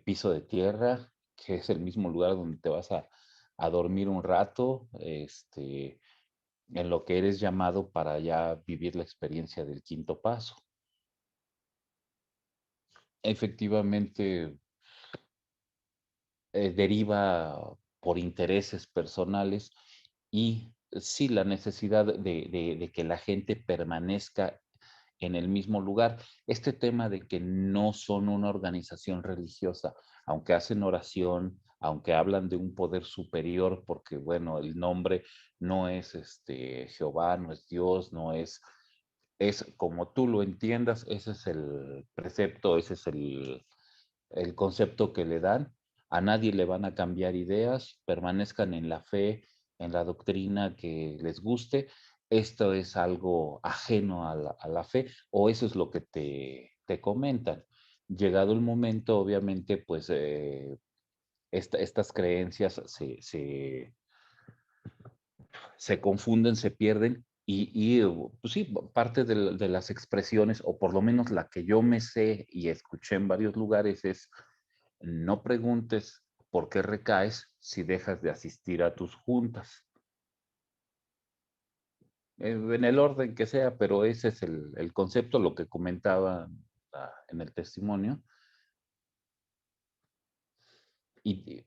piso de tierra, que es el mismo lugar donde te vas a dormir un rato, en lo que eres llamado para ya vivir la experiencia del quinto paso. Efectivamente, deriva por intereses personales y sí la necesidad de que la gente permanezca en el mismo lugar. Este tema de que no son una organización religiosa, aunque hacen oración, aunque hablan de un poder superior, porque bueno, el nombre no es Jehová, no es Dios, no es como tú lo entiendas, ese es el precepto, ese es el concepto que le dan. A nadie le van a cambiar ideas, permanezcan en la fe, en la doctrina que les guste. Esto es algo ajeno a la fe, o eso es lo que te comentan. Llegado el momento, obviamente, pues estas creencias se confunden, se pierden pues sí, parte de las expresiones, o por lo menos la que yo me sé y escuché en varios lugares es, no preguntes por qué recaes si dejas de asistir a tus juntas. En el orden que sea, pero ese es el concepto, lo que comentaba en el testimonio. Y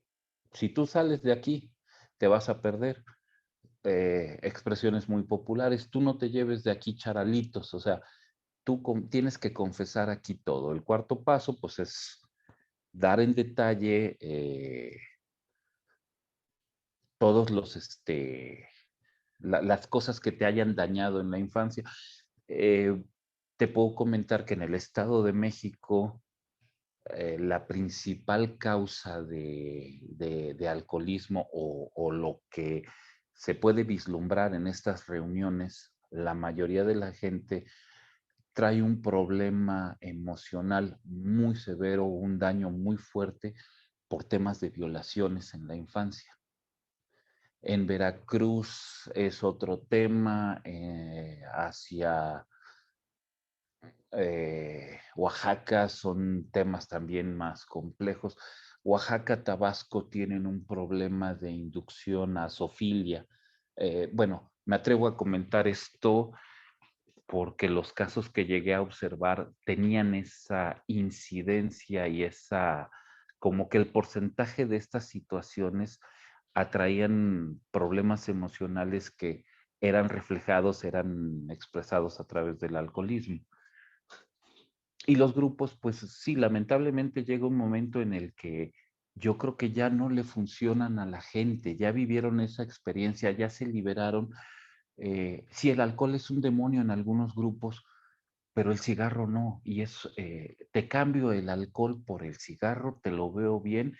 si tú sales de aquí, te vas a perder. Expresiones muy populares, tú no te lleves de aquí charalitos, o sea, tú tienes que confesar aquí todo. El cuarto paso, pues es dar en detalle todos las cosas que te hayan dañado en la infancia. Te puedo comentar que en el Estado de México la principal causa de alcoholismo o lo que se puede vislumbrar en estas reuniones, la mayoría de la gente trae un problema emocional muy severo, un daño muy fuerte por temas de violaciones en la infancia. En Veracruz es otro tema, hacia Oaxaca son temas también más complejos. Oaxaca, Tabasco tienen un problema de inducción a zoofilia. Bueno, me atrevo a comentar esto porque los casos que llegué a observar tenían esa incidencia y esa, como que el porcentaje de estas situaciones atraían problemas emocionales que eran reflejados, eran expresados a través del alcoholismo. Y los grupos, pues sí, lamentablemente llega un momento en el que yo creo que ya no le funcionan a la gente, ya vivieron esa experiencia, ya se liberaron. Sí, el alcohol es un demonio en algunos grupos, pero el cigarro no. Y es, te cambio el alcohol por el cigarro, te lo veo bien.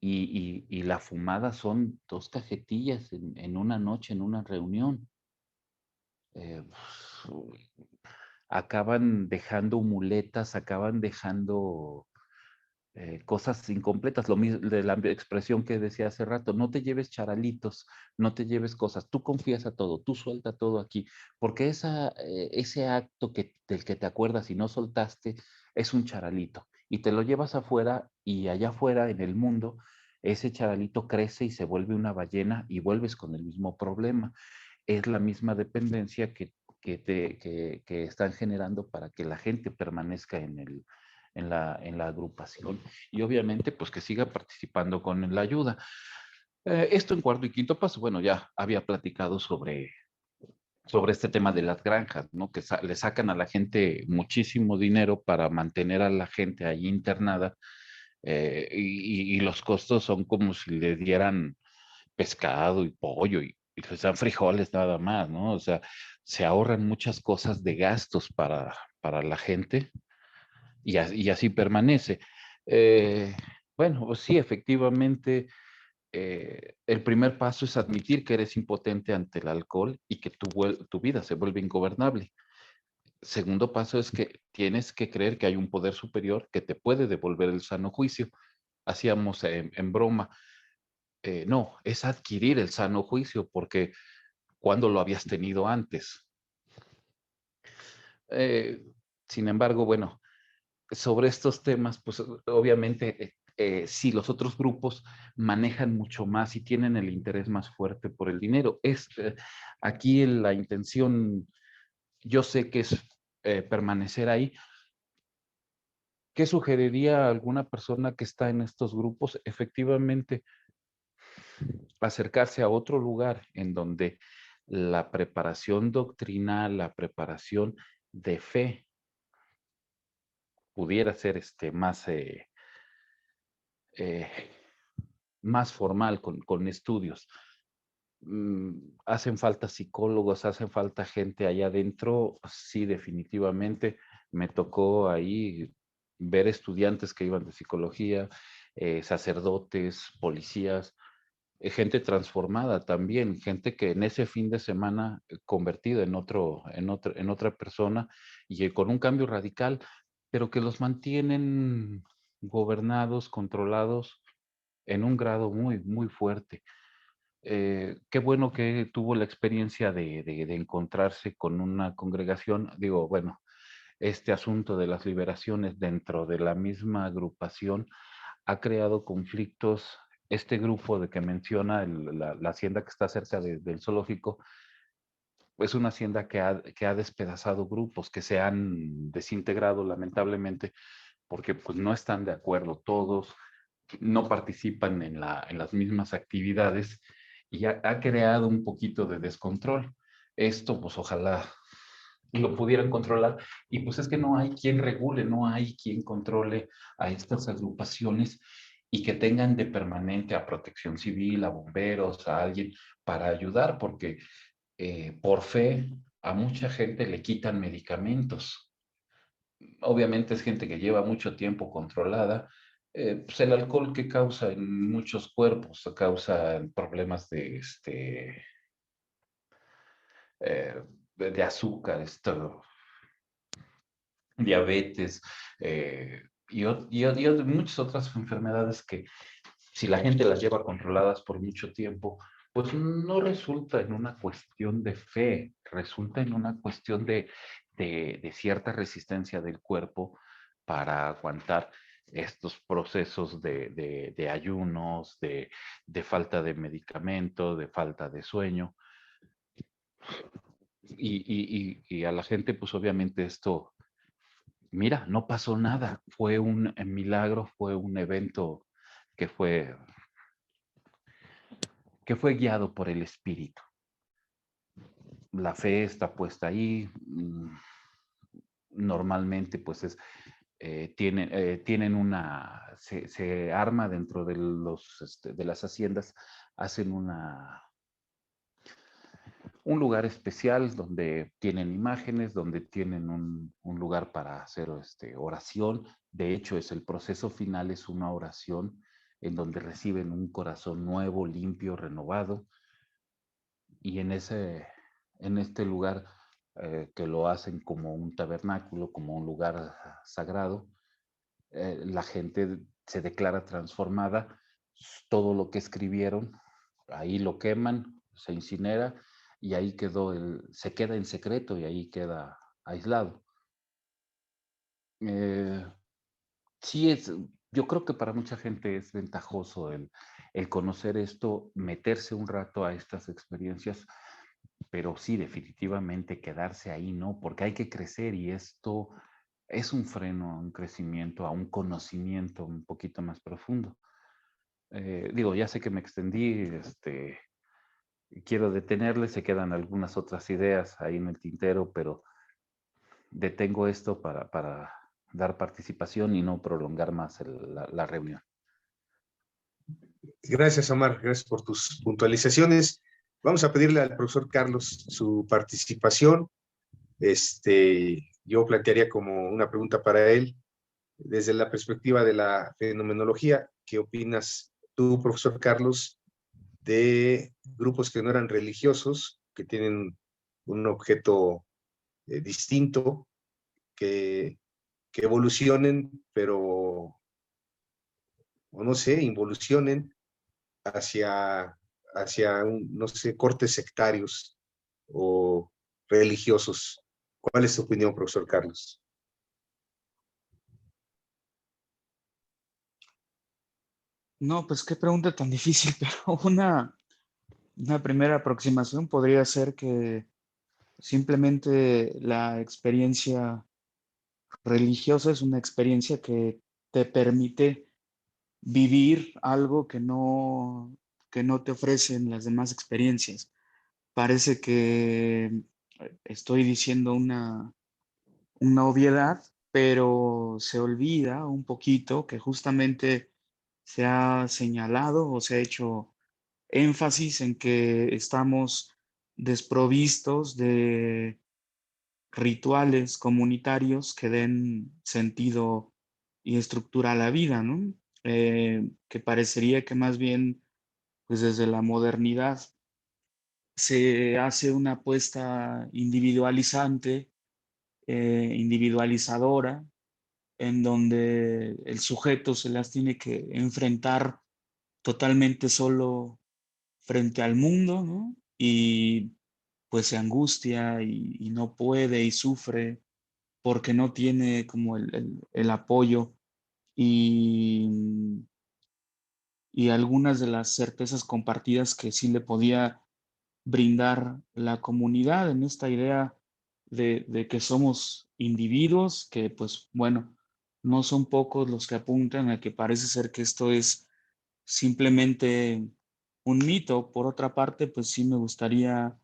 Y la fumada son 2 cajetillas en una noche, en una reunión. Eh, Acaban dejando muletas, acaban dejando cosas incompletas. Lo mismo de la expresión que decía hace rato, no te lleves charalitos, no te lleves cosas, tú confías a todo, tú suelta todo aquí, porque ese acto del que te acuerdas y no soltaste es un charalito y te lo llevas afuera y allá afuera en el mundo ese charalito crece y se vuelve una ballena y vuelves con el mismo problema. Es la misma dependencia que están generando para que la gente permanezca en la agrupación y obviamente pues que siga participando con la ayuda. Esto en cuarto y quinto paso, bueno, ya había platicado sobre este tema de las granjas, ¿no? Que le sacan a la gente muchísimo dinero para mantener a la gente ahí internada, y los costos son como si le dieran pescado y pollo y les dan frijoles nada más, ¿no? O sea, se ahorran muchas cosas de gastos para la gente y así permanece. Eh, bueno, pues sí, efectivamente, el primer paso es admitir que eres impotente ante el alcohol y que tu vida se vuelve ingobernable. Segundo paso es que tienes que creer que hay un poder superior que te puede devolver el sano juicio. Hacíamos en broma, no, es adquirir el sano juicio porque ¿cuándo lo habías tenido antes? Eh, Sin embargo, bueno, sobre estos temas, pues obviamente sí, los otros grupos manejan mucho más y tienen el interés más fuerte por el dinero. Aquí la intención, yo sé que es permanecer ahí. ¿Qué sugeriría a alguna persona que está en estos grupos? Efectivamente, acercarse a otro lugar en donde la preparación doctrinal, la preparación de fe pudiera ser eh, más formal, con estudios. Hacen falta psicólogos, hacen falta gente allá adentro. Sí, definitivamente me tocó ahí ver estudiantes que iban de psicología, sacerdotes, policías, gente transformada también, gente que en ese fin de semana convertida en otra persona y con un cambio radical, pero que los mantienen gobernados, controlados en un grado muy, muy fuerte. Qué bueno que tuvo la experiencia de encontrarse con una congregación. Digo, bueno, este asunto de las liberaciones dentro de la misma agrupación ha creado conflictos. Este grupo de que menciona, la hacienda que está cerca del zoológico, es una hacienda que ha despedazado grupos, que se han desintegrado lamentablemente, porque pues no están de acuerdo todos, no participan en las mismas actividades y ha creado un poquito de descontrol. Esto pues ojalá lo pudieran controlar y pues es que no hay quien regule, no hay quien controle a estas agrupaciones y que tengan de permanente a Protección Civil, a bomberos, a alguien para ayudar, porque por fe a mucha gente le quitan medicamentos. obviamente es gente que lleva mucho tiempo controlada. Pues el alcohol que causa en muchos cuerpos, causa problemas de azúcar, diabetes, y muchas otras enfermedades que si la gente las lleva controladas por mucho tiempo, pues no resulta en una cuestión de fe, resulta en una cuestión de cierta resistencia del cuerpo para aguantar estos procesos de ayunos, de falta de medicamento, de falta de sueño. Y a la gente, pues obviamente esto, mira, no pasó nada, fue un milagro, fue un evento que fue guiado por el espíritu. La fe está puesta ahí, normalmente pues tienen se arma dentro de de las haciendas, hacen un lugar especial donde tienen imágenes, donde tienen un lugar para hacer oración. De hecho, el proceso final es una oración en donde reciben un corazón nuevo, limpio, renovado. Y en este lugar que lo hacen como un tabernáculo, como un lugar sagrado, la gente se declara transformada. Todo lo que escribieron, ahí lo queman, se incinera y ahí se queda en secreto y ahí queda aislado. Sí, yo creo que para mucha gente es ventajoso el conocer esto, meterse un rato a estas experiencias, pero sí, definitivamente quedarse ahí, ¿no? Porque hay que crecer y esto es un freno a un crecimiento, a un conocimiento un poquito más profundo. Digo, ya sé que me extendí, quiero detenerle, se quedan algunas otras ideas ahí en el tintero, pero detengo esto para dar participación y no prolongar más la reunión. Gracias, Omar. Gracias por tus puntualizaciones. Vamos a pedirle al profesor Carlos su participación. Yo plantearía como una pregunta para él, desde la perspectiva de la fenomenología. ¿Qué opinas tú, profesor Carlos, de grupos que no eran religiosos, que tienen un objeto distinto, que evolucionen, pero, o no sé, involucionen hacia no sé, cortes sectarios o religiosos? ¿Cuál es tu opinión, profesor Carlos? No, pues qué pregunta tan difícil, pero una primera aproximación podría ser que simplemente la experiencia religiosa es una experiencia que te permite vivir algo que no te ofrecen las demás experiencias. Parece que estoy diciendo una obviedad, pero se olvida un poquito que justamente se ha señalado o se ha hecho énfasis en que estamos desprovistos de rituales comunitarios que den sentido y estructura a la vida, ¿no? Que parecería que más bien, pues desde la modernidad se hace una apuesta individualizante, individualizadora, en donde el sujeto se las tiene que enfrentar totalmente solo frente al mundo, ¿no? Y pues se angustia y no puede y sufre porque no tiene como el apoyo y, y algunas de las certezas compartidas que sí le podía brindar la comunidad en esta idea de que somos individuos, que pues bueno, no son pocos los que apuntan a que parece ser que esto es simplemente un mito. Por otra parte, pues sí me gustaría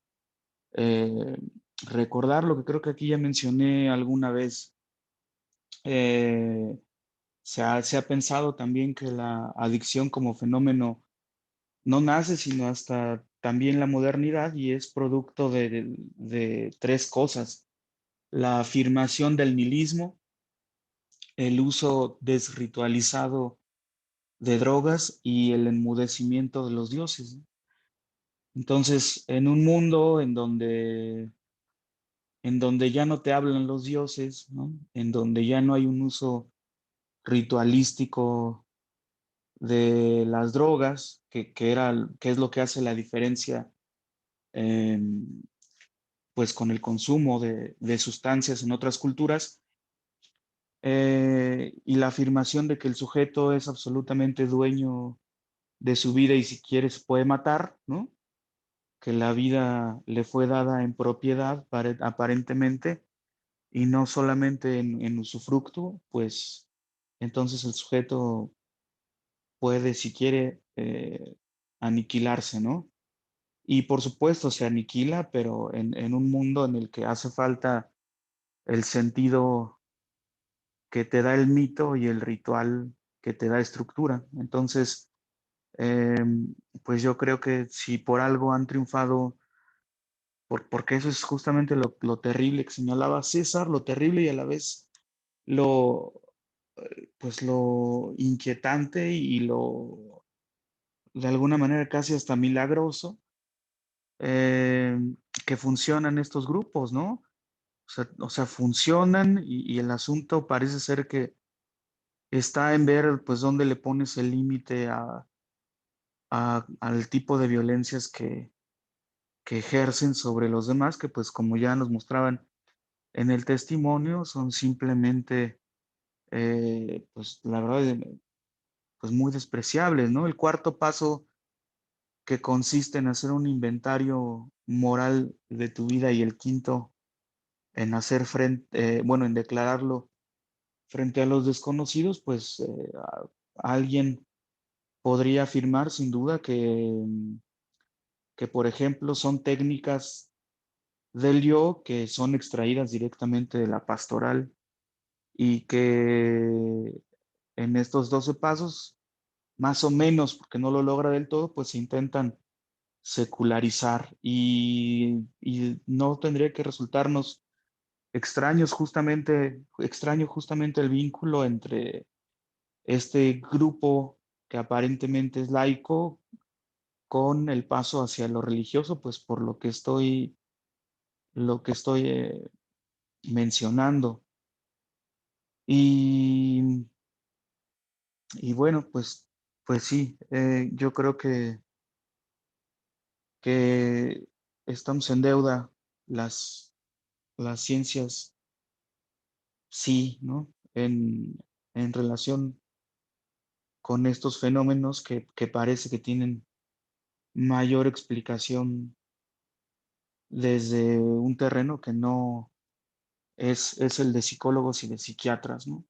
eh, recordar lo que creo que aquí ya mencioné alguna vez. Eh, se ha pensado también que la adicción como fenómeno no nace, sino hasta también la modernidad y es producto de tres cosas. La afirmación del nihilismo, el uso desritualizado de drogas y el enmudecimiento de los dioses, ¿no? Entonces, en un mundo en donde ya no te hablan los dioses, ¿no? En donde ya no hay un uso ritualístico de las drogas, que es lo que hace la diferencia, pues con el consumo de sustancias en otras culturas, y la afirmación de que el sujeto es absolutamente dueño de su vida y si quiere se puede matar, ¿no? Que la vida le fue dada en propiedad aparentemente y no solamente en usufructo, pues entonces el sujeto puede, si quiere, aniquilarse, ¿no? Y por supuesto se aniquila, pero en un mundo en el que hace falta el sentido que te da el mito y el ritual que te da estructura. Entonces, pues yo creo que si por algo han triunfado, porque eso es justamente lo terrible que señalaba César, lo terrible y a la vez lo, pues lo inquietante y lo, de alguna manera casi hasta milagroso, eh, que funcionan estos grupos, ¿no? O sea, funcionan y el asunto parece ser que está en ver, pues, dónde le pones el límite al tipo de violencias que ejercen sobre los demás, que pues como ya nos mostraban en el testimonio, son simplemente, pues la verdad, pues muy despreciables, ¿no? El cuarto paso que consiste en hacer un inventario moral de tu vida y el quinto en hacer frente, bueno, en declararlo frente a los desconocidos, pues alguien podría afirmar sin duda que, por ejemplo, son técnicas del yo que son extraídas directamente de la pastoral y que en estos 12 pasos, más o menos, porque no lo logra del todo, pues se intentan secularizar y no tendría que resultarnos extraño justamente el vínculo entre este grupo que aparentemente es laico con el paso hacia lo religioso, pues por lo que estoy mencionando. Y, y bueno, pues sí, yo creo que estamos en deuda las ciencias, sí, ¿no? En relación con estos fenómenos que parece que tienen mayor explicación desde un terreno que no es el de psicólogos y de psiquiatras, ¿no?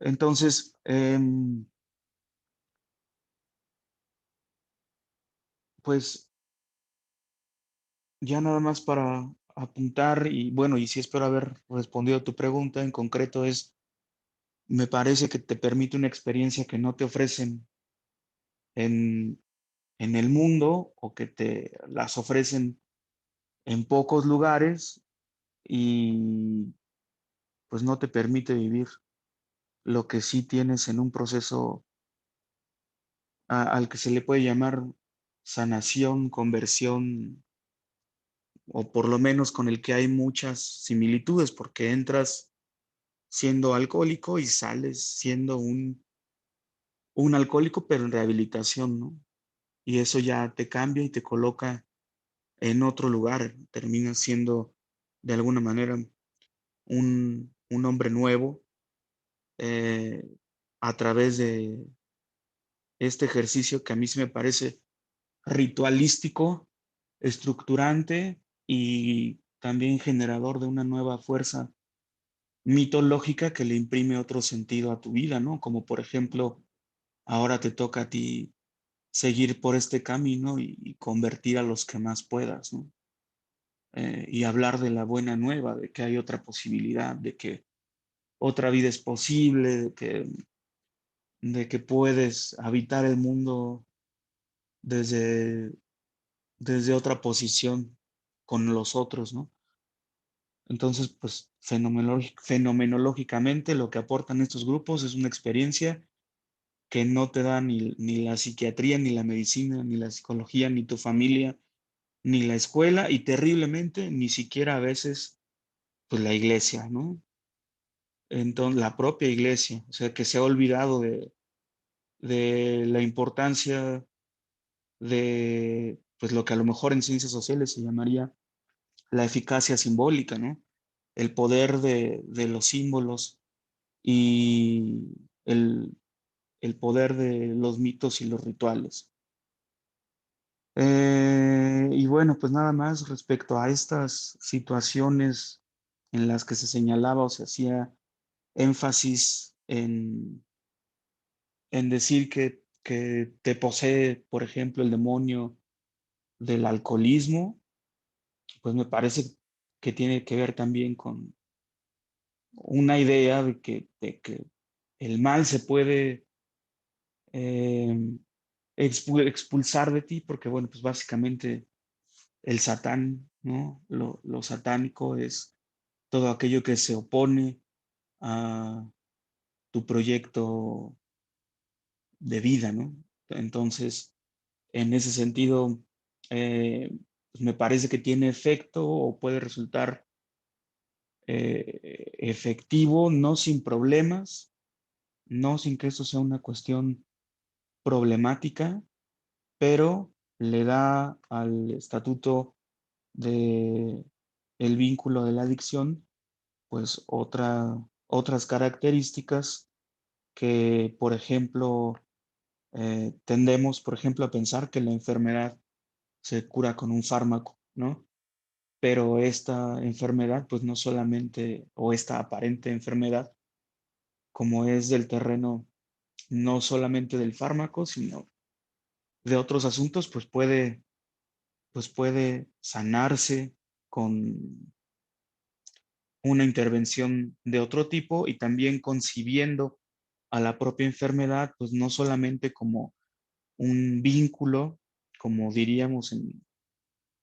Entonces, pues ya nada más para apuntar y bueno, y sí espero haber respondido a tu pregunta en concreto me parece que te permite una experiencia que no te ofrecen en, en el mundo o que te las ofrecen en pocos lugares y pues no te permite vivir lo que sí tienes en un proceso al que se le puede llamar sanación, conversión, o por lo menos con el que hay muchas similitudes, porque entras siendo alcohólico y sales siendo un alcohólico, pero en rehabilitación, ¿no? Y eso ya te cambia y te coloca en otro lugar, terminas siendo de alguna manera un hombre nuevo, eh, a través de este ejercicio que a mí se me parece ritualístico, estructurante y también generador de una nueva fuerza mitológica que le imprime otro sentido a tu vida, ¿no? Como por ejemplo, ahora te toca a ti seguir por este camino y convertir a los que más puedas, ¿no? Y hablar de la buena nueva, de que hay otra posibilidad, de que otra vida es posible, de que puedes habitar el mundo desde, desde otra posición con los otros, ¿no? Entonces, pues fenomenológicamente lo que aportan estos grupos es una experiencia que no te da ni la psiquiatría, ni la medicina, ni la psicología, ni tu familia, ni la escuela, y terriblemente ni siquiera a veces pues la iglesia, ¿no? Entonces, la propia iglesia, o sea, que se ha olvidado de la importancia de pues lo que a lo mejor en ciencias sociales se llamaría la eficacia simbólica, ¿no? El poder de los símbolos y el poder de los mitos y los rituales. Y bueno, pues nada más respecto a estas situaciones en las que se señalaba o se hacía énfasis en decir que te posee, por ejemplo, el demonio del alcoholismo, pues me parece que tiene que ver también con una idea de que el mal se puede expulsar de ti, porque bueno, pues básicamente el satán, ¿no? Lo satánico es todo aquello que se opone a tu proyecto de vida, ¿no? Entonces, en ese sentido, pues me parece que tiene efecto o puede resultar efectivo, no sin problemas, no sin que eso sea una cuestión problemática, pero le da al estatuto de el vínculo de la adicción, pues otras características que, por ejemplo, tendemos, por ejemplo, a pensar que la enfermedad se cura con un fármaco, ¿no? Pero esta enfermedad, pues no solamente, o esta aparente enfermedad, como es del terreno no solamente del fármaco, sino de otros asuntos, pues puede sanarse con una intervención de otro tipo y también concibiendo a la propia enfermedad, pues no solamente como un vínculo, como diríamos en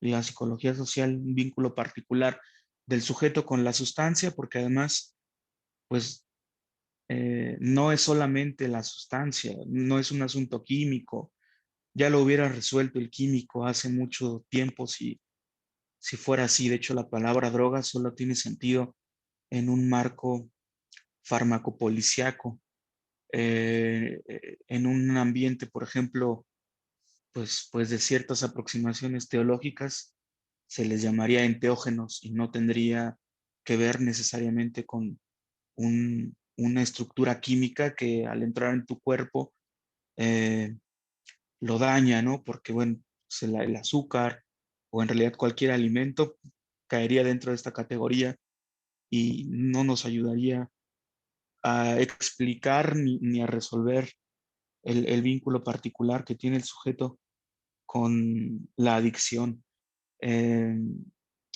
la psicología social, un vínculo particular del sujeto con la sustancia, porque además, pues no es solamente la sustancia, no es un asunto químico, ya lo hubiera resuelto el químico hace mucho tiempo si fuera así. De hecho, la palabra droga solo tiene sentido en un marco farmacopoliciaco, en un ambiente, por ejemplo, pues de ciertas aproximaciones teológicas, se les llamaría enteógenos y no tendría que ver necesariamente con una estructura química que al entrar en tu cuerpo eh, lo daña, ¿no? Porque, bueno, pues el azúcar o en realidad cualquier alimento caería dentro de esta categoría y no nos ayudaría a explicar ni a resolver el vínculo particular que tiene el sujeto con la adicción. Eh,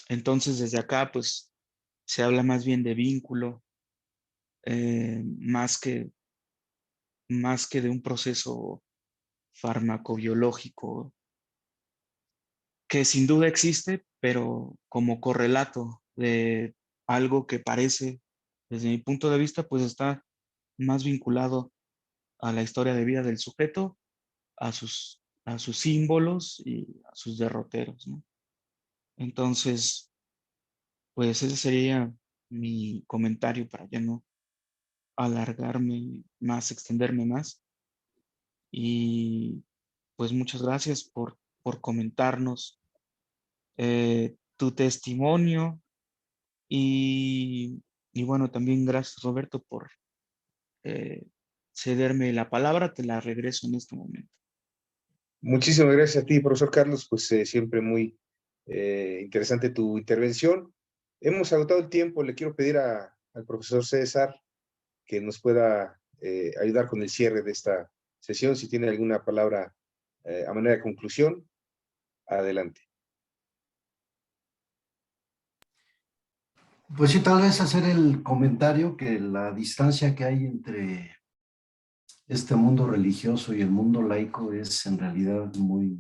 entonces, desde acá, pues, se habla más bien de vínculo, más que de un proceso farmacobiológico que sin duda existe, pero como correlato de algo que parece, desde mi punto de vista, pues está más vinculado a la historia de vida del sujeto, a sus símbolos y a sus derroteros, ¿no? Entonces, pues ese sería mi comentario para ya no alargarme más, extenderme más. Y pues muchas gracias por comentarnos tu testimonio y bueno, también gracias Roberto por eh, cederme la palabra, te la regreso en este momento. Muchísimas gracias a ti, profesor Carlos, pues siempre muy interesante tu intervención. Hemos agotado el tiempo, le quiero pedir al profesor César que nos pueda ayudar con el cierre de esta sesión, si tiene alguna palabra a manera de conclusión, adelante. Pues sí, tal vez hacer el comentario que la distancia que hay entre este mundo religioso y el mundo laico es en realidad muy,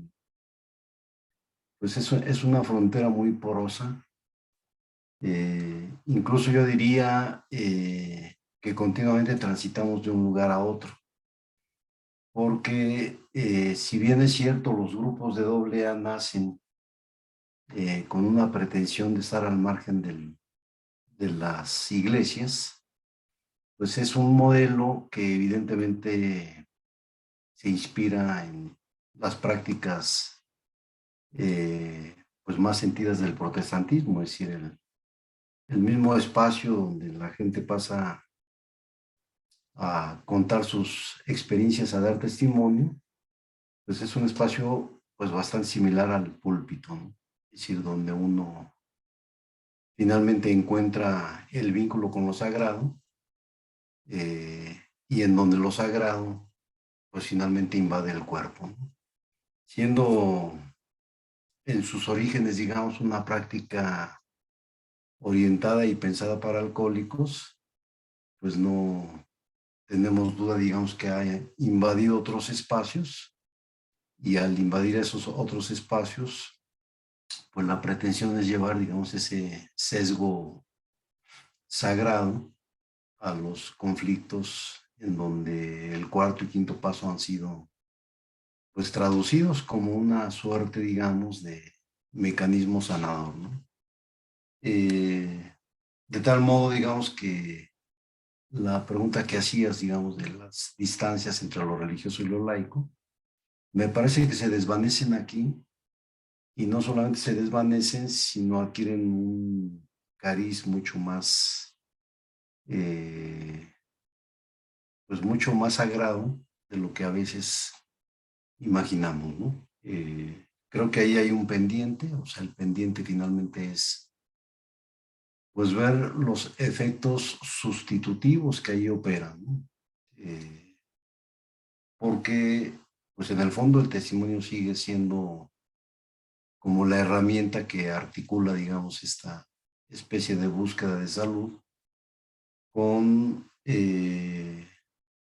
pues es una frontera muy porosa. Incluso yo diría que continuamente transitamos de un lugar a otro, porque si bien es cierto, los grupos de AA nacen con una pretensión de estar al margen de las iglesias, pues es un modelo que evidentemente se inspira en las prácticas pues más sentidas del protestantismo, es decir, el mismo espacio donde la gente pasa a contar sus experiencias, a dar testimonio, pues es un espacio pues bastante similar al púlpito, ¿no? Es decir, donde uno finalmente encuentra el vínculo con lo sagrado y en donde lo sagrado pues finalmente invade el cuerpo, ¿no? Siendo en sus orígenes, digamos, una práctica orientada y pensada para alcohólicos, pues no tenemos duda, digamos, que haya invadido otros espacios, y al invadir esos otros espacios, pues la pretensión es llevar, digamos, ese sesgo sagrado a los conflictos en donde el cuarto y quinto paso han sido pues traducidos como una suerte, digamos, de mecanismo sanador, ¿no? De tal modo, digamos, que la pregunta que hacías, digamos, de las distancias entre lo religioso y lo laico, me parece que se desvanecen aquí, y no solamente se desvanecen, sino adquieren un cariz mucho más, pues mucho más sagrado de lo que a veces imaginamos, ¿no? Creo que ahí hay un pendiente, o sea, el pendiente finalmente es pues ver los efectos sustitutivos que ahí operan, ¿no? Porque pues en el fondo el testimonio sigue siendo como la herramienta que articula, digamos, esta especie de búsqueda de salud con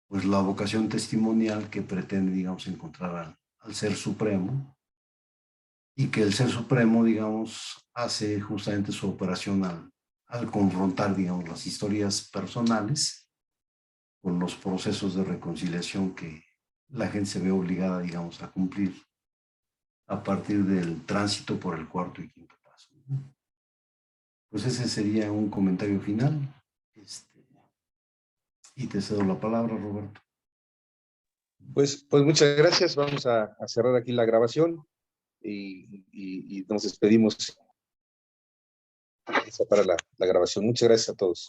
pues la vocación testimonial que pretende, digamos, encontrar al Ser Supremo, y que el Ser Supremo, digamos, hace justamente su operación al confrontar, digamos, las historias personales con los procesos de reconciliación que la gente se ve obligada, digamos, a cumplir a partir del tránsito por el cuarto y quinto paso, ¿no? Pues ese sería un comentario final. Y te cedo la palabra, Roberto. Pues muchas gracias. Vamos a cerrar aquí la grabación y nos despedimos para la grabación. Muchas gracias a todos.